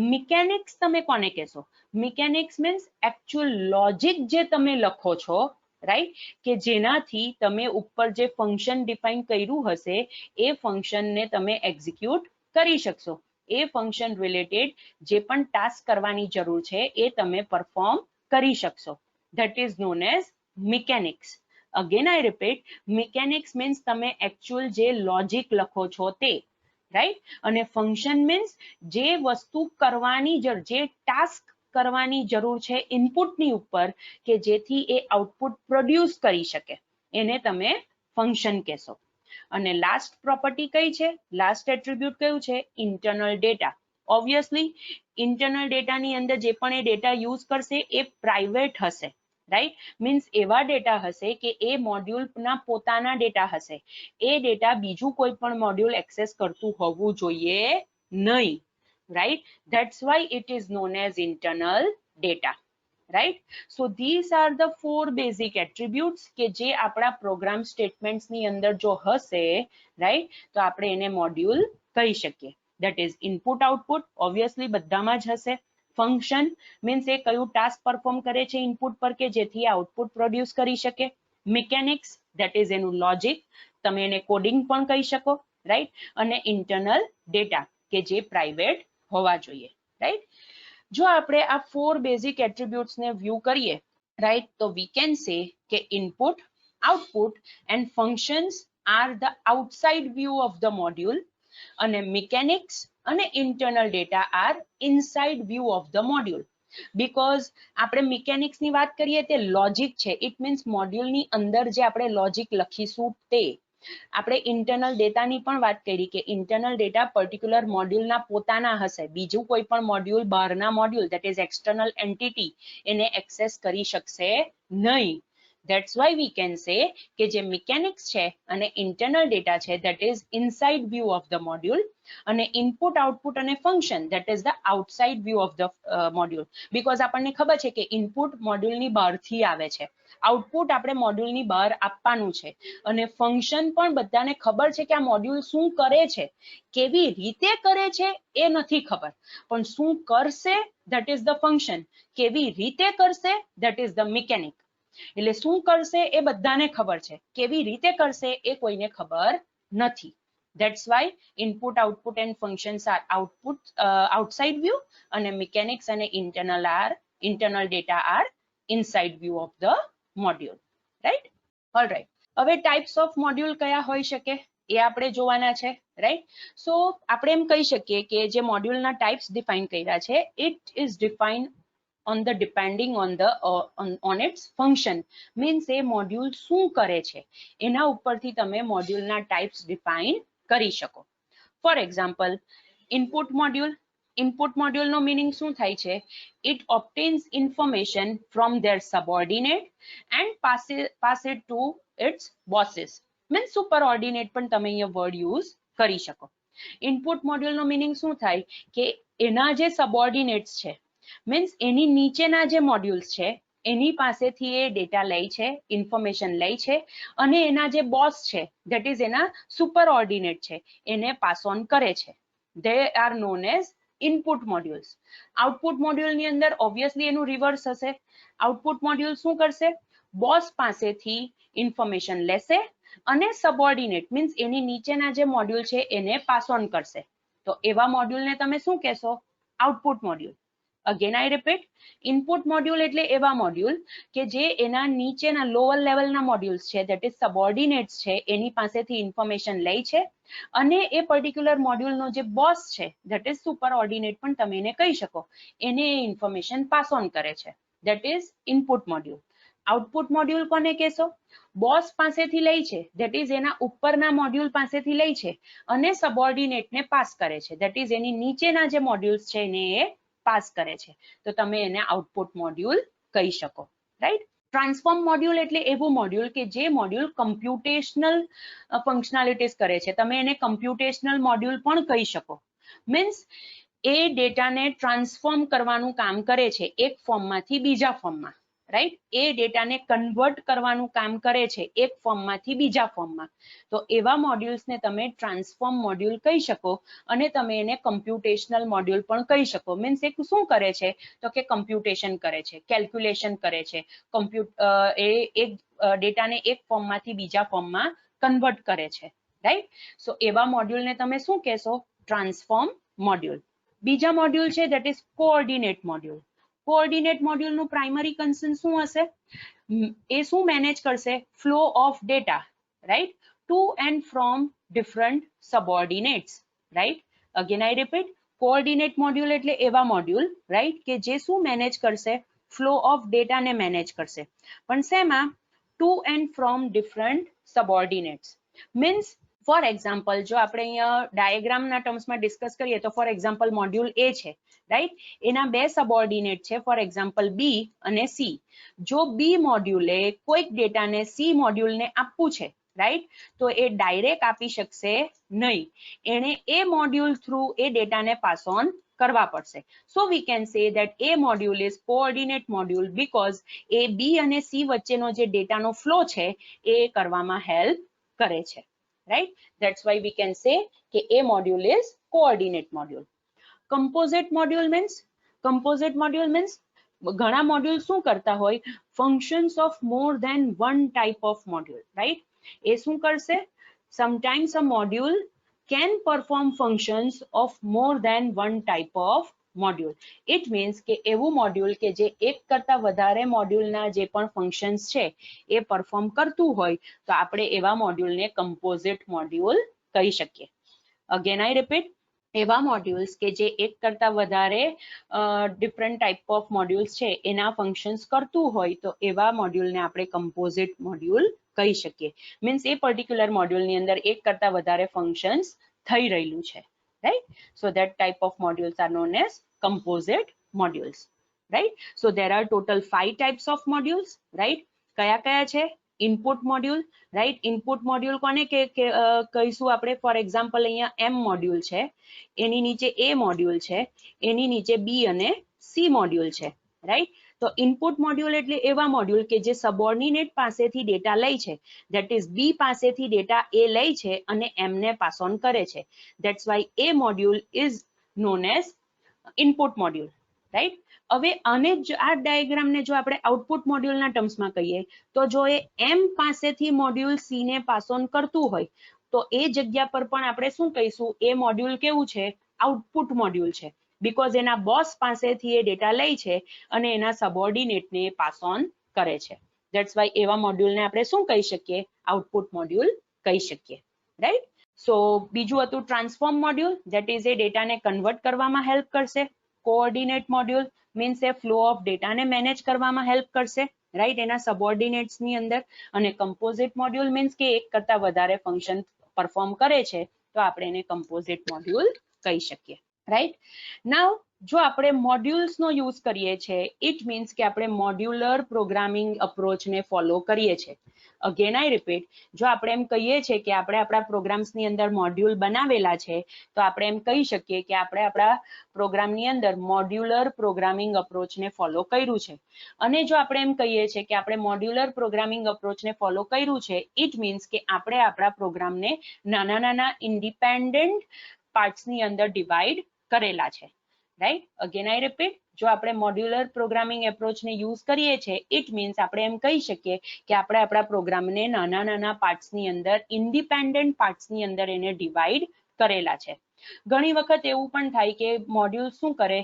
મિકેનિક્સ તમે કોને કહેશો? મિકેનિક્સ મીન્સ એકચ્યુઅલ લોજિક જે તમે લખો છો, રાઈટ, કે જેનાથી તમે ઉપર જે ફંક્શન ડિફાઇન કર્યું હશે એ ફંક્શનને તમે એક્ઝિક્યુટ કરી શકશો. એ ફંક્શન રિલેટેડ જે પણ ટાસ્ક કરવાની જરૂર છે એ તમે પરફોર્મ કરી શકશો. That is known as mechanics. Again I repeat, mechanics means તમે એકચ્યુઅલ જે લોજિક લખો છો તે. રાઈટ? અને ફંક્શન મીન્સ જે વસ્તુ કરવાની જરૂર, જે ટાસ્ક કરવાની જરૂર છે ઇનપુટની ઉપર કે જેથી એ આઉટપુટ પ્રોડ્યુસ કરી શકે એને તમે ફંક્શન કહેશો. અને લાસ્ટ પ્રોપર્ટી કઈ છે, લાસ્ટ એટ્રીબ્યુટ કયું છે, ઇન્ટરનલ ડેટા. ઓબ્વિયસલી ઇન્ટરનલ ડેટાની અંદર જે પણ એ ડેટા યુઝ કરશે એ પ્રાઇવેટ હશે, રાઈટ. મીન્સ એવા ડેટા હશે કે એ મોડ્યુલના પોતાના ડેટા હશે. એ ડેટા બીજું કોઈ પણ મોડ્યુલ એક્સેસ કરતું હોવું જોઈએ નહીં, right. That's why it is known as internal data, right. So these are the four basic attributes કે જે આપણા પ્રોગ્રામ સ્ટેટમેન્ટ્સ ની અંદર જો હશે, right, તો આપણે એને મોડ્યુલ કહી શકીએ. that is input output obviously બધામાં જ હશે. ફંક્શન મીન્સ એ કયું ટાસ્ક પરફોર્મ કરે છે ઇનપુટ પર કે જેથી આઉટપુટ પ્રોડ્યુસ કરી શકે. મિકેનિક્સ that is એનું લોજિક, તમે એને કોડિંગ પણ કહી શકો, રાઈટ. અને ઇન્ટરનલ ડેટા કે જે પ્રાઇવેટ હોવા જોઈએ, રાઈટ. જો આપણે આ 4 બેઝિક એટ્રીબ્યુટ્સ ને વ્યૂ કરીએ, રાઈટ, તો વી કેન સે કે input, output and functions are the outside view of the module, અને મિકેનિક્સ અને internal data are inside view of the module. Because આપણે મિકેનિક્સ ની વાત કરીએ તે લોજિક છે, ઇટ મીન્સ મોડ્યુલની અંદર જે આપણે લોજિક લખીશું તે. આપણે ઇન્ટરનલ ડેટાની પણ વાત કરી કે ઇન્ટરનલ ડેટા પર્ટિક્યુલર મોડ્યુલના પોતાના હશે, બીજું કોઈ પણ મોડ્યુલ બહારના module that is external entity એને એક્સેસ કરી શકશે નહીં. That's why we can say કે જે મિકેનિક્સ છે અને ઇન્ટરનલ ડેટા છે that is inside view of the module, અને ઇનપુટ, આઉટપુટ અને function that is the outside view of the module. Because આપણને ખબર છે કે ઇનપુટ મોડ્યુલની બહારથી આવે છે, આઉટપુટ આપણે મોડ્યુલની બહાર આપવાનું છે, અને ફંક્શન પણ બધાને ખબર છે કે આ મોડ્યુલ શું કરે છે, કેવી રીતે કરે છે એ નથી ખબર, પણ શું કરશે ધેટ ઇઝ ધ ફંક્શન, કેવી રીતે કરશે ધેટ ઇઝ ધ મિકેનિક. એટલે શું કરશે એ બધાને ખબર છે, કેવી રીતે કરશે એ કોઈને ખબર નથી. That's why input, output and functions are outside view, અને mechanics અને internal data are inside view of the module, right. all right. હવે types of module કયા હોઈ શકે એ આપણે જોવાના છે, right. so આપણે એમ કહી શકીએ કે જે મોડ્યુલના types define કર્યા છે, it is defined on the depending on the on its function. means A module શું કરે છે એના ઉપરથી તમે મોડ્યુલના types define કરી શકો. For example, input module. Input મોડ્યુલનો મીનિંગ શું થાય છે, it obtains information from their subordinate and pass it to its bosses. means superordinate પણ તમે અહીંયા વર્ડ યુઝ કરી શકો. ઇનપુટ મોડ્યુલનો મીનિંગ શું થાય કે એના જે સબઓર્ડિનેટ્સ છે, મીન્સ એની નીચેના જે મોડ્યુલ્સ છે એની પાસેથી એ ડેટા લે છે, ઇન્ફોર્મેશન લે છે, અને એના જે બોસ છે ધેટ ઇઝ એના સુપર ઓર્ડિનેટ છે એને પાસ ઓન કરે છે. They are known as input modules. Output મોડ્યુલની અંદર ઓબ્વિયસલી એનું રિવર્સ હશે. આઉટપુટ મોડ્યુલ શું કરશે, બોસ પાસેથી ઇન્ફોર્મેશન લેશે અને સબઓર્ડિનેટ મીન્સ એની નીચેના જે મોડ્યુલ છે એને પાસ ઓન કરશે. તો એવા મોડ્યુલને તમે શું કહેશો, output module. Again I repeat, input module એટલે એવા મોડ્યુલ કે જે એના નીચેના લોઅર લેવલના મોડ્યુલ્સ છે ધેટ ઇઝ સબઓર્ડિનેટ્સ છે એની પાસેથી ઇન્ફોર્મેશન લે છે, અને એ પર્ટિક્યુલર મોડ્યુલનો જે બોસ છે ધેટ ઇઝ સુપર ઓર્ડિનેટ પણ તમે એને કહી શકો, એને એ ઇન્ફોર્મેશન પાસ ઓન કરે છે, that is input module. Output module કોને કહેશો, બોસ પાસેથી લે છે ધેટ ઇઝ એના ઉપરના મોડ્યુલ પાસેથી લે છે અને સબઓર્ડિનેટને પાસ કરે છે, ધેટ ઇઝ એની નીચેના જે મોડ્યુલ્સ છે એને એ પાસ કરે છે, તો તમે એને આઉટપુટ મોડ્યુલ કહી શકો, રાઈટ. ટ્રાન્સફોર્મ મોડ્યુલ એટલે એવું મોડ્યુલ કે જે મોડ્યુલ કમ્પ્યુટેશનલ ફંક્શનાલિટીઝ કરે છે, તમે એને કમ્પ્યુટેશનલ મોડ્યુલ પણ કહી શકો. મીન્સ એ ડેટાને ટ્રાન્સફોર્મ કરવાનું કામ કરે છે એક ફોર્મમાંથી બીજા ફોર્મમાં, રાઈટ. એ ડેટાને કન્વર્ટ કરવાનું કામ કરે છે એક ફોર્મમાંથી બીજા ફોર્મમાં. તો એવા મોડ્યુલ્સને તમે ટ્રાન્સફોર્મ મોડ્યુલ કહી શકો, અને તમે એને કમ્પ્યુટેશનલ મોડ્યુલ પણ કહી શકો. મીન્સ એ શું કરે છે તો કે કમ્પ્યુટેશન કરે છે, કેલ્ક્યુલેશન કરે છે, એ એક ડેટાને એક ફોર્મમાંથી બીજા ફોર્મમાં કન્વર્ટ કરે છે, રાઈટ. સો એવા મોડ્યુલને તમે શું કહેશો, ટ્રાન્સફોર્મ મોડ્યુલ. બીજા મોડ્યુલ છે that is coordinate module. Coordinate મોડ્યુલનું પ્રાઇમરી કન્સર્ન શું હશે, એ શું મેનેજ કરશે, flow of data, right, to and from different subordinates, right. Again I repeat, coordinate module એટલે એવા મોડ્યુલ, રાઈટ, કે જે શું મેનેજ કરશે, ફ્લો ઓફ ડેટાને મેનેજ કરશે, પણ શેમાં, to and from different subordinates. Means for example જો આપણે અહીંયા ડાયાગ્રામના ટર્મ્સમાં ડિસ્કસ કરીએ તો ફોર એક્ઝામ્પલ મોડ્યુલ એ છે, રાઈટ, એના બે સબઓર્ડિનેટ છે, ફોર એક્ઝામ્પલ બી અને સી. જો બી મોડ્યુલે કોઈક ડેટાને સી મોડ્યુલને આપવું છે, રાઈટ, તો એ ડાયરેક્ટ આપી શકશે નહીં, એને એ મોડ્યુલ થ્રુ એ ડેટાને પાસ ઓન કરવા પડશે. So we can say that a module is coordinate module because A B અને સી વચ્ચેનો જે ડેટાનો ફ્લો છે એ કરવામાં હેલ્પ કરે છે, right. That's why we can say કે a module is coordinate module. Composite module means ઘણા મોડ્યુલ શું કરતા હોય, functions of more than one type of module, right? એ શું કરશે, sometimes a module can perform functions of more than one type of module. It means કે એવું module કે જે એક કરતા વધારે મોડ્યુલના જે પણ ફંક્શન્સ છે એ પરફોર્મ કરતું હોય તો આપણે એવા મોડ્યુલને કમ્પોઝિટ મોડ્યુલ કહી શકીએ. અગેન આઈ રિપીટ, એવા મોડ્યુલ્સ કે જે એક કરતા વધારે ડિફરન્ટ ટાઈપ ઓફ મોડ્યુલ્સ છે એના ફંક્શન્સ કરતું હોય તો એવા મોડ્યુલને આપણે કમ્પોઝિટ મોડ્યુલ કહી શકીએ. મીન્સ એ પર્ટિક્યુલર મોડ્યુલની અંદર એક કરતા વધારે ફંક્શન્સ થઈ રહેલું છે, right. So that type of modules are known as composite modules, right? So there are total 5 types of modules, right? કયા કયા છે? Input module, right. Input module કોને કહીશું આપણે? ફોર એક્ઝામ્પલ અહીંયા એમ મોડ્યુલ છે, એની નીચે એ મોડ્યુલ છે, એની નીચે બી અને સી મોડ્યુલ છે, રાઈટ. તો ઇનપુટ મોડ્યુલ એટલે એવા મોડ્યુલ કે જે સબઓર્ડિનેટ પાસેથી ડેટા લે છે, ધેટ ઇઝ બી પાસેથી ડેટા એ લે છે અને એમને પાસ ઓન કરે છે. That's why A module is known as input module, right. હવે આને જ આ ડાયાગ્રામને જો આપણે આઉટપુટ મોડ્યુલના ટર્મ્સમાં કહીએ તો જો એ એમ પાસેથી મોડ્યુલ સી ને પાસ ઓન કરતું હોય તો એ જગ્યા પર પણ આપણે શું કહીશું, એ મોડ્યુલ કેવું છે? આઉટપુટ મોડ્યુલ છે, બીકોઝ એના બોસ પાસેથી એ ડેટા લે છે અને એના સબઓર્ડિનેટને પાસ ઓન કરે છે. ધેટ્સ વાય એવા મોડ્યુલને આપણે શું કહી શકીએ? આઉટપુટ મોડ્યુલ કહી શકીએ, રાઈટ. સો બીજું હતું ટ્રાન્સફોર્મ મોડ્યુલ, ધેટ ઇઝ એ ડેટાને કન્વર્ટ કરવામાં હેલ્પ કરશે. Coordinate module means A flow of ડેટાને મેનેજ કરવામાં હેલ્પ કરશે, રાઈટ, એના સબઓર્ડિનેટ્સ ની અંદર. અને કમ્પોઝિટ મોડ્યુલ મીન્સ કે એક કરતા વધારે ફંક્શન પરફોર્મ કરે છે તો આપણે એને કમ્પોઝિટ મોડ્યુલ કહી શકીએ, રાઈટ. નાઉ જો આપણે મોડ્યુલ્સનો યુઝ કરીએ છીએ, ઇટ મીન્સ કે આપણે મોડ્યુલર પ્રોગ્રામિંગ અપ્રોચને ફોલો કરીએ છીએ. અગેન આઈ રિપીટ, જો આપણે એમ કહીએ છીએ કે આપણે આપણા પ્રોગ્રામ્સની અંદર મોડ્યુલ બનાવેલા છે તો આપણે એમ કહી શકીએ કે આપણે આપણા પ્રોગ્રામની અંદર મોડ્યુલર પ્રોગ્રામિંગ અપ્રોચને ફોલો કર્યું છે. અને જો આપણે એમ કહીએ છીએ કે આપણે મોડ્યુલર પ્રોગ્રામિંગ અપ્રોચને ફોલો કર્યું છે, ઇટ મીન્સ કે આપણે આપણા પ્રોગ્રામને નાના નાના ઇન્ડિપેન્ડન્ટ પાર્ટ્સની અંદર ડિવાઈડ કરેલા છે, રાઈટ. અગેન આઈ રિપીટ, જો આપણે મોડ્યુલર પ્રોગ્રામિંગ એપ્રોચને યુઝ કરીએ છીએ, ઇટ મીન્સ આપણે એમ કહી શકીએ કે આપણે આપણા પ્રોગ્રામને નાના નાના પાર્ટ્સની અંદર ઇન્ડિપેન્ડન્ટ પાર્ટ્સની અંદર એને ડિવાઈડ કરેલા છે. ઘણી વખત એવું પણ થાય કે મોડ્યુલ શું કરે,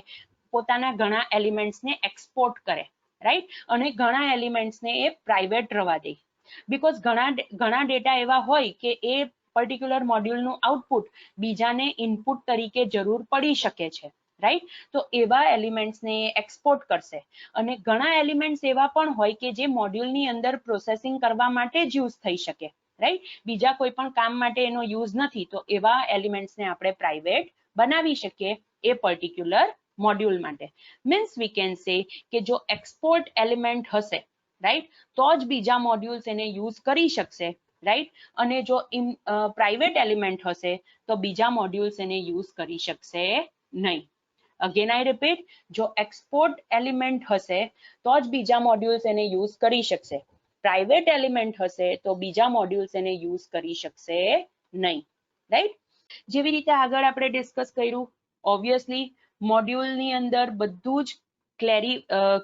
પોતાના ઘણા એલિમેન્ટ્સને એક્સપોર્ટ કરે, રાઈટ, અને ઘણા એલિમેન્ટ્સને એ પ્રાઇવેટ રવા દે, બીકોઝ ઘણા ડેટા એવા હોય કે એ પર્ટિક્યુલર મોડ્યુલનું આઉટપુટ બીજાને ઇનપુટ તરીકે જરૂર પડી શકે છે, રાઈટ. તો એવા એલિમેન્ટ્સને એક્સપોર્ટ કરશે. અને ઘણા એલિમેન્ટ્સ એવા પણ હોય કે જે મોડ્યુલની અંદર પ્રોસેસિંગ કરવા માટે જ યુઝ થઈ શકે, રાઈટ, બીજા કોઈ પણ કામ માટે એનો યુઝ નથી, તો એવા એલિમેન્ટ્સને આપણે પ્રાઇવેટ બનાવી શકીએ એ પર્ટિક્યુલર મોડ્યુલ માટે. મીન્સ વી કેન સે કે જો એક્સપોર્ટ એલિમેન્ટ હશે, રાઈટ, તો જ બીજા મોડ્યુલ્સ એને યુઝ કરી શકશે, રાઈટ. અને જો પ્રાઇવેટ એલિમેન્ટ હશે તો બીજા મોડ્યુલ્સ એને યુઝ કરી શકશે નહીં. અગેન આઈ રિપીટ, જો એક્સપોર્ટ એલિમેન્ટ હશે તો જ બીજા મોડ્યુલ્સ એને યુઝ કરી શકશે, પ્રાઇવેટ એલિમેન્ટ હશે તો બીજા મોડ્યુલ્સ એને યુઝ કરી શકશે નહીં, રાઈટ. જેવી રીતે આગળ આપણે ડિસ્કસ કર્યું, ઓબ્વિયસલી મોડ્યુલની અંદર બધું જ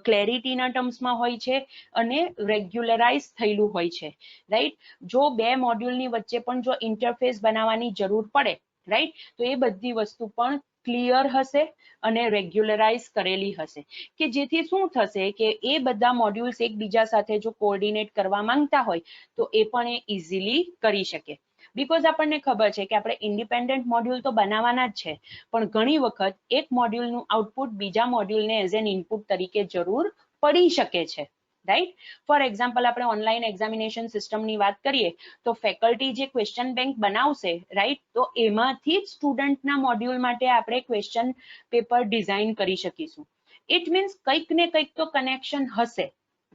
ક્લેરિટીના ટર્મ્સમાં હોય છે અને રેગ્યુલરાઇઝ થયેલું હોય છે, રાઈટ. જો બે મોડ્યુલની વચ્ચે પણ જો ઇન્ટરફેસ બનાવવાની જરૂર પડે, રાઈટ, તો એ બધી વસ્તુ પણ ક્લિયર હશે અને રેગ્યુલરાઇઝ કરેલી હશે, કે જેથી શું થશે કે એ બધા મોડ્યુલ્સ એકબીજા સાથે જો કોઓર્ડિનેટ કરવા માંગતા હોય તો એ પણ એ ઇઝીલી કરી શકે. બીકોઝ આપણને ખબર છે કે આપણે ઇન્ડિપેન્ડન્ટ મોડ્યુલ તો બનાવવાના જ છે, પણ ઘણી વખત એક મોડ્યુલનું આઉટપુટ બીજા મોડ્યુલને એઝ એન ઇનપુટ તરીકે જરૂર પડી શકે છે, રાઈટ. ફોર એક્ઝામ્પલ આપણે ઓનલાઈન એક્ઝામિનેશન સિસ્ટમની વાત કરીએ તો ફેકલ્ટી જે ક્વેશ્ચન બેંક બનાવશે, રાઈટ, તો એમાંથી જ સ્ટુડન્ટના મોડ્યુલ માટે આપણે ક્વેશ્ચન પેપર ડિઝાઇન કરી શકીશું. ઇટ મીન્સ કંઈક ને કંઈક તો કનેક્શન હશે,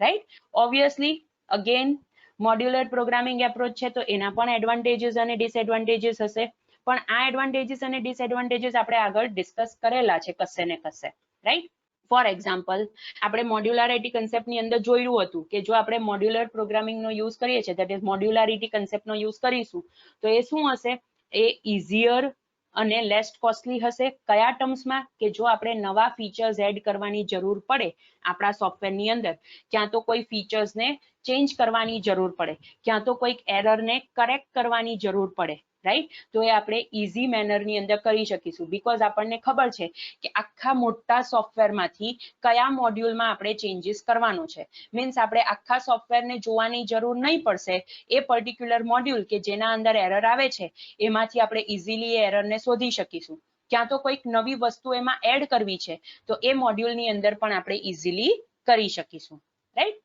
right. Obviously again modular programming approach છે તો એના પણ એડવાન્ટેજીસ અને ડિસએડવાન્ટેજીસ હશે, પણ આ એડવાન્ટેજીસ અને ડિસએડવાન્ટેજીસ આપણે આગળ ડિસ્કસ કરેલા છે કશે ને કશે, રાઈટ. ફોર એક્ઝામ્પલ આપણે મોડ્યુલારિટી કન્સેપ્ટની અંદર જોયું હતું કે જો આપણે મોડ્યુલર પ્રોગ્રામિંગનો યુઝ કરીએ છીએ, દેટ ઇઝ મોડ્યુલારિટી કન્સેપ્ટનો યુઝ કરીશું તો એ શું હશે, એ ઇઝીયર અને લેસ કોસ્ટલી હશે. કયા ટર્મ્સમાં, કે જો આપણે નવા ફીચર્સ એડ કરવાની જરૂર પડે આપણા સોફ્ટવેરની અંદર, ક્યાં તો કોઈ ફીચર્સને ચેન્જ કરવાની જરૂર પડે, ક્યાં તો કોઈક એરરને કરેક્ટ કરવાની જરૂર પડે, રાઈટ, તો એ આપણે ઇઝી મેનરની અંદર કરી શકીશું. બીકોઝ આપણને ખબર છે કે આખા મોટા સોફ્ટવેરમાંથી કયા મોડ્યુલમાં આપણે ચેન્જીસ કરવાનો છે. મીન્સ આપણે આખા સોફ્ટવેરને જોવાની જરૂર નહીં પડશે, એ પર્ટિક્યુલર મોડ્યુલ કે જેના અંદર એરર આવે છે એમાંથી આપણે ઇઝીલી એ એરરને શોધી શકીશું. ક્યાં તો કોઈક નવી વસ્તુ એમાં એડ કરવી છે તો એ મોડ્યુલની અંદર પણ આપણે ઇઝીલી કરી શકીશું, right.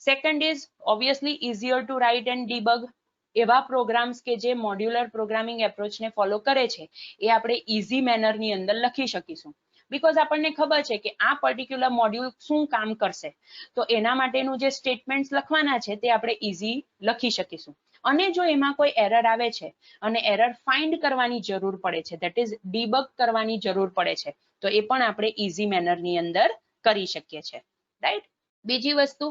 Second is obviously easier to write and debug. એવા પ્રોગ્રામ્સ કે જે મોડ્યુલર પ્રોગ્રામિંગ એપ્રોચને ફોલો કરે છે એ આપણે ઇઝી મેનરની અંદર લખી શકીશું. બીકોઝ આપણને ખબર છે કે આ પર્ટિક્યુલર મોડ્યુલ શું કામ કરશે, તો એના માટેનું જે સ્ટેટમેન્ટ્સ લખવાના છે તે આપણે ઇઝી લખી શકીશું. અને જો એમાં કોઈ એરર આવે છે અને એરર ફાઇન્ડ કરવાની જરૂર પડે છે, દેટ ઇઝ ડીબગ કરવાની જરૂર પડે છે, તો એ પણ આપણે ઇઝી મેનરની અંદર કરી શકીએ છીએ, રાઈટ. બીજી વસ્તુ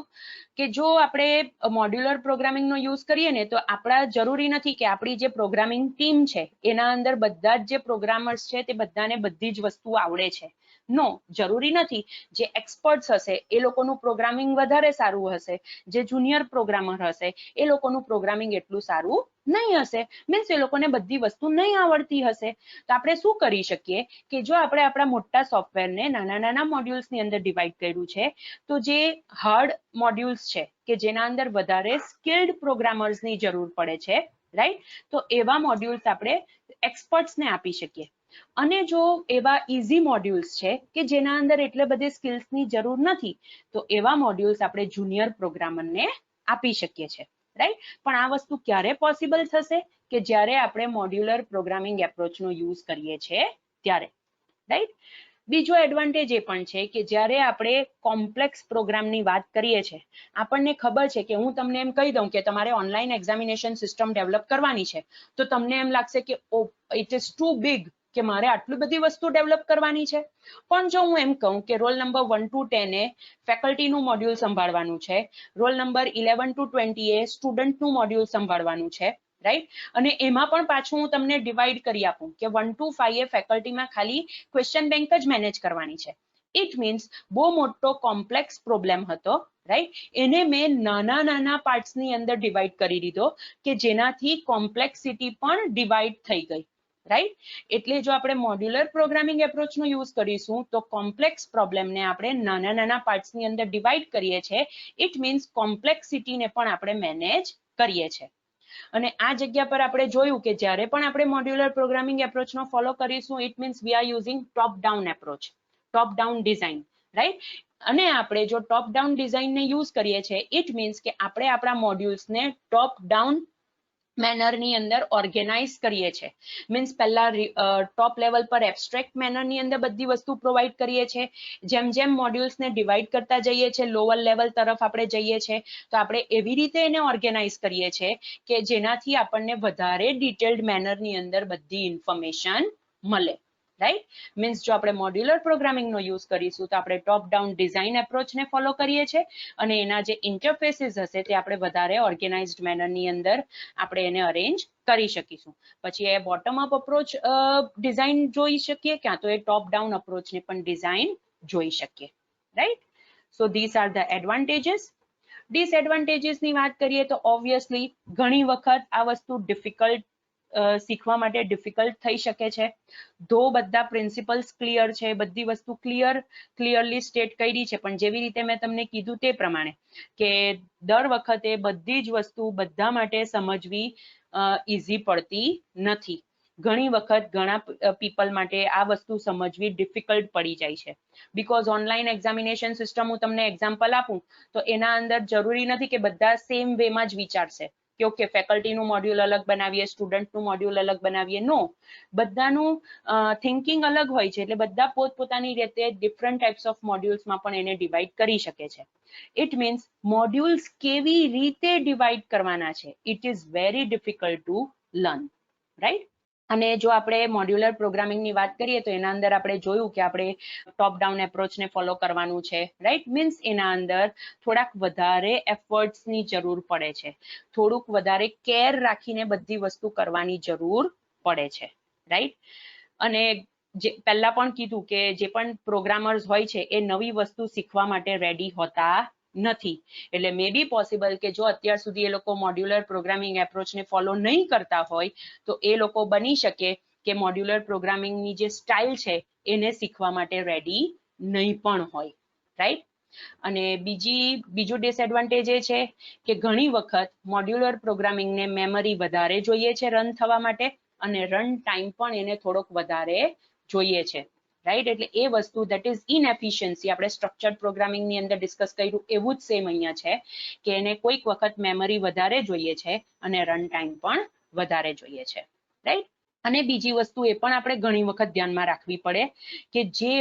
કે જો આપણે મોડ્યુલર પ્રોગ્રામિંગનો યુઝ કરીએ ને તો આપણા જરૂરી નથી કે આપણી જે પ્રોગ્રામિંગ ટીમ છે એના અંદર બધા જ જે પ્રોગ્રામર્સ છે તે બધાને બધી જ વસ્તુ આવડે છે. નો, જરૂરી નથી. જે એક્સપર્ટ્સ હશે એ લોકોનું પ્રોગ્રામિંગ વધારે સારું હશે, જે જુનિયર પ્રોગ્રામર હશે એ લોકોનું પ્રોગ્રામિંગ એટલું સારું નહીં હશે. મીન્સ એ લોકોને બધી વસ્તુ નહીં આવડતી હશે. તો આપણે શું કરી શકીએ કે જો આપણે આપણા મોટા સોફ્ટવેરને નાના નાના મોડ્યુલ્સની અંદર ડિવાઈડ કર્યું છે, તો જે હાર્ડ મોડ્યુલ્સ છે કે જેના અંદર વધારે સ્કિલ્ડ પ્રોગ્રામર્સની જરૂર પડે છે, રાઈટ, તો એવા મોડ્યુલ્સ આપણે એક્સપર્ટ્સને આપી શકીએ. અને જો એવા ઇઝી મોડ્યુલ્સ છે કે જેના અંદર એટલે બધી સ્કિલ્સની જરૂર નથી, તો એવા મોડ્યુલ્સ આપણે જુનિયર પ્રોગ્રામરને આપી શકીએ છીએ, રાઈટ. પણ આ વસ્તુ ક્યારે પોસિબલ થશે, કે જ્યારે આપણે મોડ્યુલર પ્રોગ્રામિંગ એપ્રોચનો યુઝ કરીએ છીએ ત્યારે, રાઈટ. બીજો એડવાન્ટેજ એ પણ છે કે જ્યારે આપણે કોમ્પ્લેક્સ પ્રોગ્રામની વાત કરીએ છીએ, આપણને ખબર છે કે હું તમને એમ કહી દઉં કે તમારે ઓનલાઈન એક્ઝામિનેશન સિસ્ટમ ડેવલપ કરવાની છે, તો તમને એમ લાગશે કે ઓ ઇટ ઇઝ ટુ બિગ, કે મારે આટલી બધી વસ્તુ ડેવલપ કરવાની છે. પણ જો હું એમ કહું કે રોલ નંબર 1 to 10 એ ફેકલ્ટીનું મોડ્યુલ સંભાળવાનું છે, રોલ નંબર 11 to 20 એ સ્ટુડન્ટનું મોડ્યુલ સંભાળવાનું છે, રાઈટ, અને એમાં પણ પાછું હું તમને ડિવાઈડ કરી આપું કે 1 to 5 એ ફેકલ્ટીમાં ખાલી ક્વેશ્ચન બેંક જ મેનેજ કરવાની છે. ઇટ મીન્સ બહુ મોટો કોમ્પ્લેક્સ પ્રોબ્લેમ હતો, રાઈટ, એને મેં નાના નાના પાર્ટ્સની અંદર ડિવાઈડ કરી દીધો કે જેનાથી કોમ્પ્લેક્સિટી પણ ડિવાઈડ થઈ ગઈ, રાઈટ. એટલે જો આપણે મોડ્યુલર પ્રોગ્રામિંગ એપ્રોચનો યુઝ કરીશું તો કોમ્પ્લેક્સ પ્રોબ્લેમને આપણે નાના નાના પાર્ટ્સની અંદર ડિવાઈડ કરીએ છીએ. ઇટ મીન્સ કોમ્પ્લેક્સિટીને પણ આપણે મેનેજ કરીએ છીએ. અને આ જગ્યા પર આપણે જોયું કે જ્યારે પણ આપણે મોડ્યુલર પ્રોગ્રામિંગ એપ્રોચનો ફોલો કરીશું, it means we are using top down approach, top down design, right. અને આપણે જો ટોપ ડાઉન ડિઝાઇનને યુઝ કરીએ છીએ, ઇટ મીન્સ કે આપણે આપણા મોડ્યુલ્સને ટોપ ડાઉન મેનરની અંદર ઓર્ગેનાઇઝ કરીએ છીએ. મીન્સ પહેલા ટોપ લેવલ પર એબ્સ્ટ્રેક્ટ મેનરની અંદર બધી વસ્તુ પ્રોવાઈડ કરીએ છીએ. જેમ જેમ મોડ્યુલ્સને ડિવાઈડ કરતા જઈએ છીએ, લોઅર લેવલ તરફ આપણે જઈએ છીએ, તો આપણે એવી રીતે એને ઓર્ગેનાઇઝ કરીએ છીએ કે જેનાથી આપણને વધારે ડિટેલ્ડ મેનરની અંદર બધી ઇન્ફોર્મેશન મળે, રાઈટ. મીન્સ જો આપણે મોડ્યુલર પ્રોગ્રામિંગનો યુઝ કરીશું તો આપણે ટોપ ડાઉન ડિઝાઇન એપ્રોચને ફોલો કરીએ છીએ અને એના જે ઇન્ટરફેસીસ હશે તે આપણે વધારે ઓર્ગેનાઇઝડ મેનરની અંદર આપણે એને અરેન્જ કરી શકીશું. પછી એ બોટમ અપ અપ્રોચ ડિઝાઇન જોઈ શકીએ, ક્યાં તો એ ટોપ ડાઉન અપ્રોચને પણ ડિઝાઇન જોઈ શકીએ, right. So this are the advantages. ડિસએડવાન્ટેજીસની વાત કરીએ તો ઓબ્વિયસલી ઘણી વખત આ વસ્તુ ડિફિકલ્ટ શીખવા માટે ડિફિકલ્ટ થઈ શકે છે. ધો બધા પ્રિન્સિપલ્સ ક્લિયર છે, બધી વસ્તુ ક્લિયરલી સ્ટેટ કરી છે, પણ જેવી રીતે મેં તમને કીધું તે પ્રમાણે કે દર વખતે બધી જ વસ્તુ બધા માટે સમજવી ઇઝી પડતી નથી. ઘણી વખત ઘણા પીપલ માટે આ વસ્તુ સમજવી ડિફિકલ્ટ પડી જાય છે, બીકોઝ ઓનલાઈન એક્ઝામિનેશન સિસ્ટમ હું તમને એક્ઝામ્પલ આપું તો એના અંદર જરૂરી નથી કે બધા સેમ વેમાં જ વિચારશે કે ઓકે ફેકલ્ટીનું મોડ્યુલ અલગ બનાવીએ, સ્ટુડન્ટનું મોડ્યુલ અલગ બનાવીએ. નો, બધાનું થિંકિંગ અલગ હોય છે, એટલે બધા પોતપોતાની રીતે ડિફરન્ટ ટાઈપ્સ ઓફ મોડ્યુલ્સમાં પણ એને ડિવાઈડ કરી શકે છે. ઇટ મીન્સ મોડ્યુલ્સ કેવી રીતે ડિવાઈડ કરવાના છે, it is very difficult to learn, right? અને જો આપણે મોડ્યુલર પ્રોગ્રામિંગની વાત કરીએ તો એના અંદર આપણે જોયું કે આપણે ટોપ ડાઉન એપ્રોચને ફોલો કરવાનું છે, રાઈટ? મીન્સ એના અંદર થોડાક વધારે એફર્ટ્સની જરૂર પડે છે, થોડુંક વધારે કેર રાખીને બધી વસ્તુ કરવાની જરૂર પડે છે, રાઈટ? અને જે પહેલા પણ કીધું કે જે પણ પ્રોગ્રામર્સ હોય છે એ નવી વસ્તુ શીખવા માટે રેડી હોતા નથી, એટલે મે બી પોસિબલ કે જો અત્યાર સુધી એ લોકો મોડ્યુલર પ્રોગ્રામિંગ એપ્રોચને ફોલો નહીં કરતા હોય તો એ લોકો બની શકે કે મોડ્યુલર પ્રોગ્રામિંગની જે સ્ટાઇલ છે એને શીખવા માટે રેડી નહીં પણ હોય, રાઈટ? અને બીજું ડિસએડવાન્ટેજ એ છે કે ઘણી વખત મોડ્યુલર પ્રોગ્રામિંગને મેમરી વધારે જોઈએ છે રન થવા માટે, અને રન ટાઈમ પણ એને થોડોક વધારે જોઈએ છે, રાઈટ? એટલે એ વસ્તુ દેટ ઇઝ ઇનએફિશિયન્સી આપણે સ્ટ્રક્ચર્ડ પ્રોગ્રામિંગની અંદર ડિસ્કસ કર્યું એવું જ સેમ અહીંયા છે કે એને કોઈક વખત મેમરી વધારે જોઈએ છે અને રન ટાઈમ પણ વધારે જોઈએ છે, રાઈટ? અને બીજી વસ્તુ એ પણ આપણે ઘણી વખત ધ્યાનમાં રાખવી પડે કે જે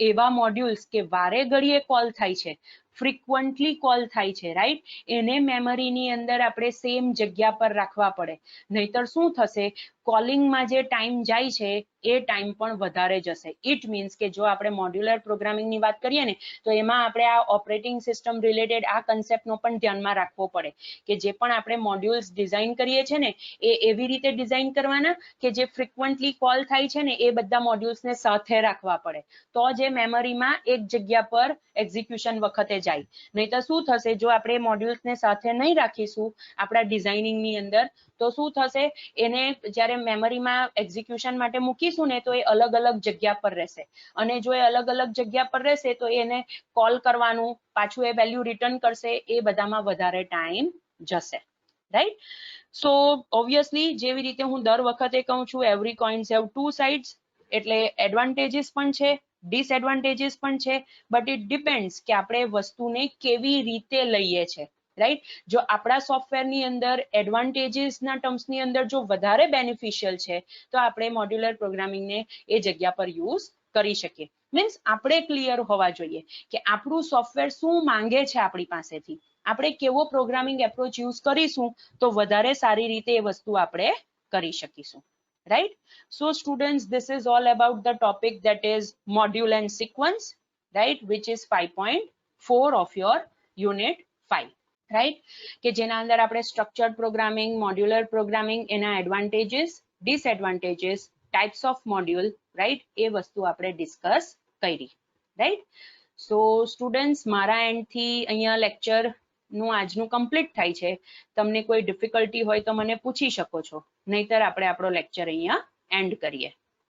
એવા મોડ્યુલ્સ કે વારે ઘડીએ કોલ થાય છે, ફ્રિકવન્ટલી કોલ થાય છે, રાઈટ? એને મેમરીની અંદર આપણે સેમ જગ્યા પર રાખવા પડે, નહીતર શું થશે, કોલિંગમાં જે ટાઈમ જાય છે એ ટાઈમ પણ વધારે જશે. ઇટ મીન્સ કે જો આપણે મોડ્યુલર પ્રોગ્રામિંગની વાત કરીએ ને તો એમાં આપણે આ ઓપરેટિંગ સિસ્ટમ રિલેટેડ આ કન્સેપ્ટનો પણ ધ્યાનમાં રાખવો પડે કે જે પણ આપણે મોડ્યુલ્સ ડિઝાઇન કરીએ છીએ ને એ એવી રીતે ડિઝાઇન કરવાના કે જે ફ્રિકવન્ટલી કોલ થાય છે ને એ બધા મોડ્યુલ્સને સાથે રાખવા પડે, તો જે મેમરીમાં એક જગ્યા પર એક્ઝિક્યુશન વખતે જાય. નહીતર શું થશે, જો આપણે મોડ્યુલ્સને સાથે નહીં રાખીશું આપણા ડિઝાઇનિંગની અંદર તો શું થશે, એને જ્યારે મેમરીમાં એક્ઝિક્યુશન માટે મૂકીશું ને તો એ અલગ અલગ જગ્યા પર રહેશે, અને જો એ અલગ અલગ જગ્યા પર રહેશે તો એને કોલ કરવાનું, પાછું એ વેલ્યુ રિટર્ન કરશે, એ બધામાં વધારે ટાઈમ જશે, રાઈટ? સો ઓબ્વિયસલી જેવી રીતે હું દર વખતે કહું છું, every coins have to sides, એટલે એડવાન્ટેજીસ પણ છે, ડિસએડવાન્ટેજીસ પણ છે, બટ ઇટ ડિપેન્ડ્સ કે આપણે વસ્તુને કેવી રીતે લઈએ છે, રાઈટ? જો આપણા સોફ્ટવેરની અંદર એડવાન્ટેજીસના ટર્મ્સની અંદર જો વધારે બેનિફિશિયલ છે તો આપણે મોડ્યુલર પ્રોગ્રામિંગને એ જગ્યા પર યુઝ કરી શકીએ. મીન્સ આપણે ક્લિયર હોવા જોઈએ કે આપણું સોફ્ટવેર શું માંગે છે આપણી પાસેથી, આપણે કેવો પ્રોગ્રામિંગ એપ્રોચ યુઝ કરીશું તો વધારે સારી રીતે એ વસ્તુ આપણે કરી શકીશું, right? So students, this is all about the topic that is module and sequence, right, which is 5.4 of your unit 5, right? કે જેના અંદર આપણે સ્ટ્રક્ચર્ડ પ્રોગ્રામિંગ, મોડ્યુલર પ્રોગ્રામિંગ, એના advantages, disadvantages, types of module, right, એ વસ્તુ આપણે discuss કરી, right? સો students, મારા એન્ડથી અહીંયા લેક્ચરનું આજનું કમ્પ્લીટ થાય છે. તમને કોઈ ડિફિકલ્ટી હોય તો મને પૂછી શકો છો, નહીતર આપણે આપણો લેક્ચર અહીંયા એન્ડ કરીએ.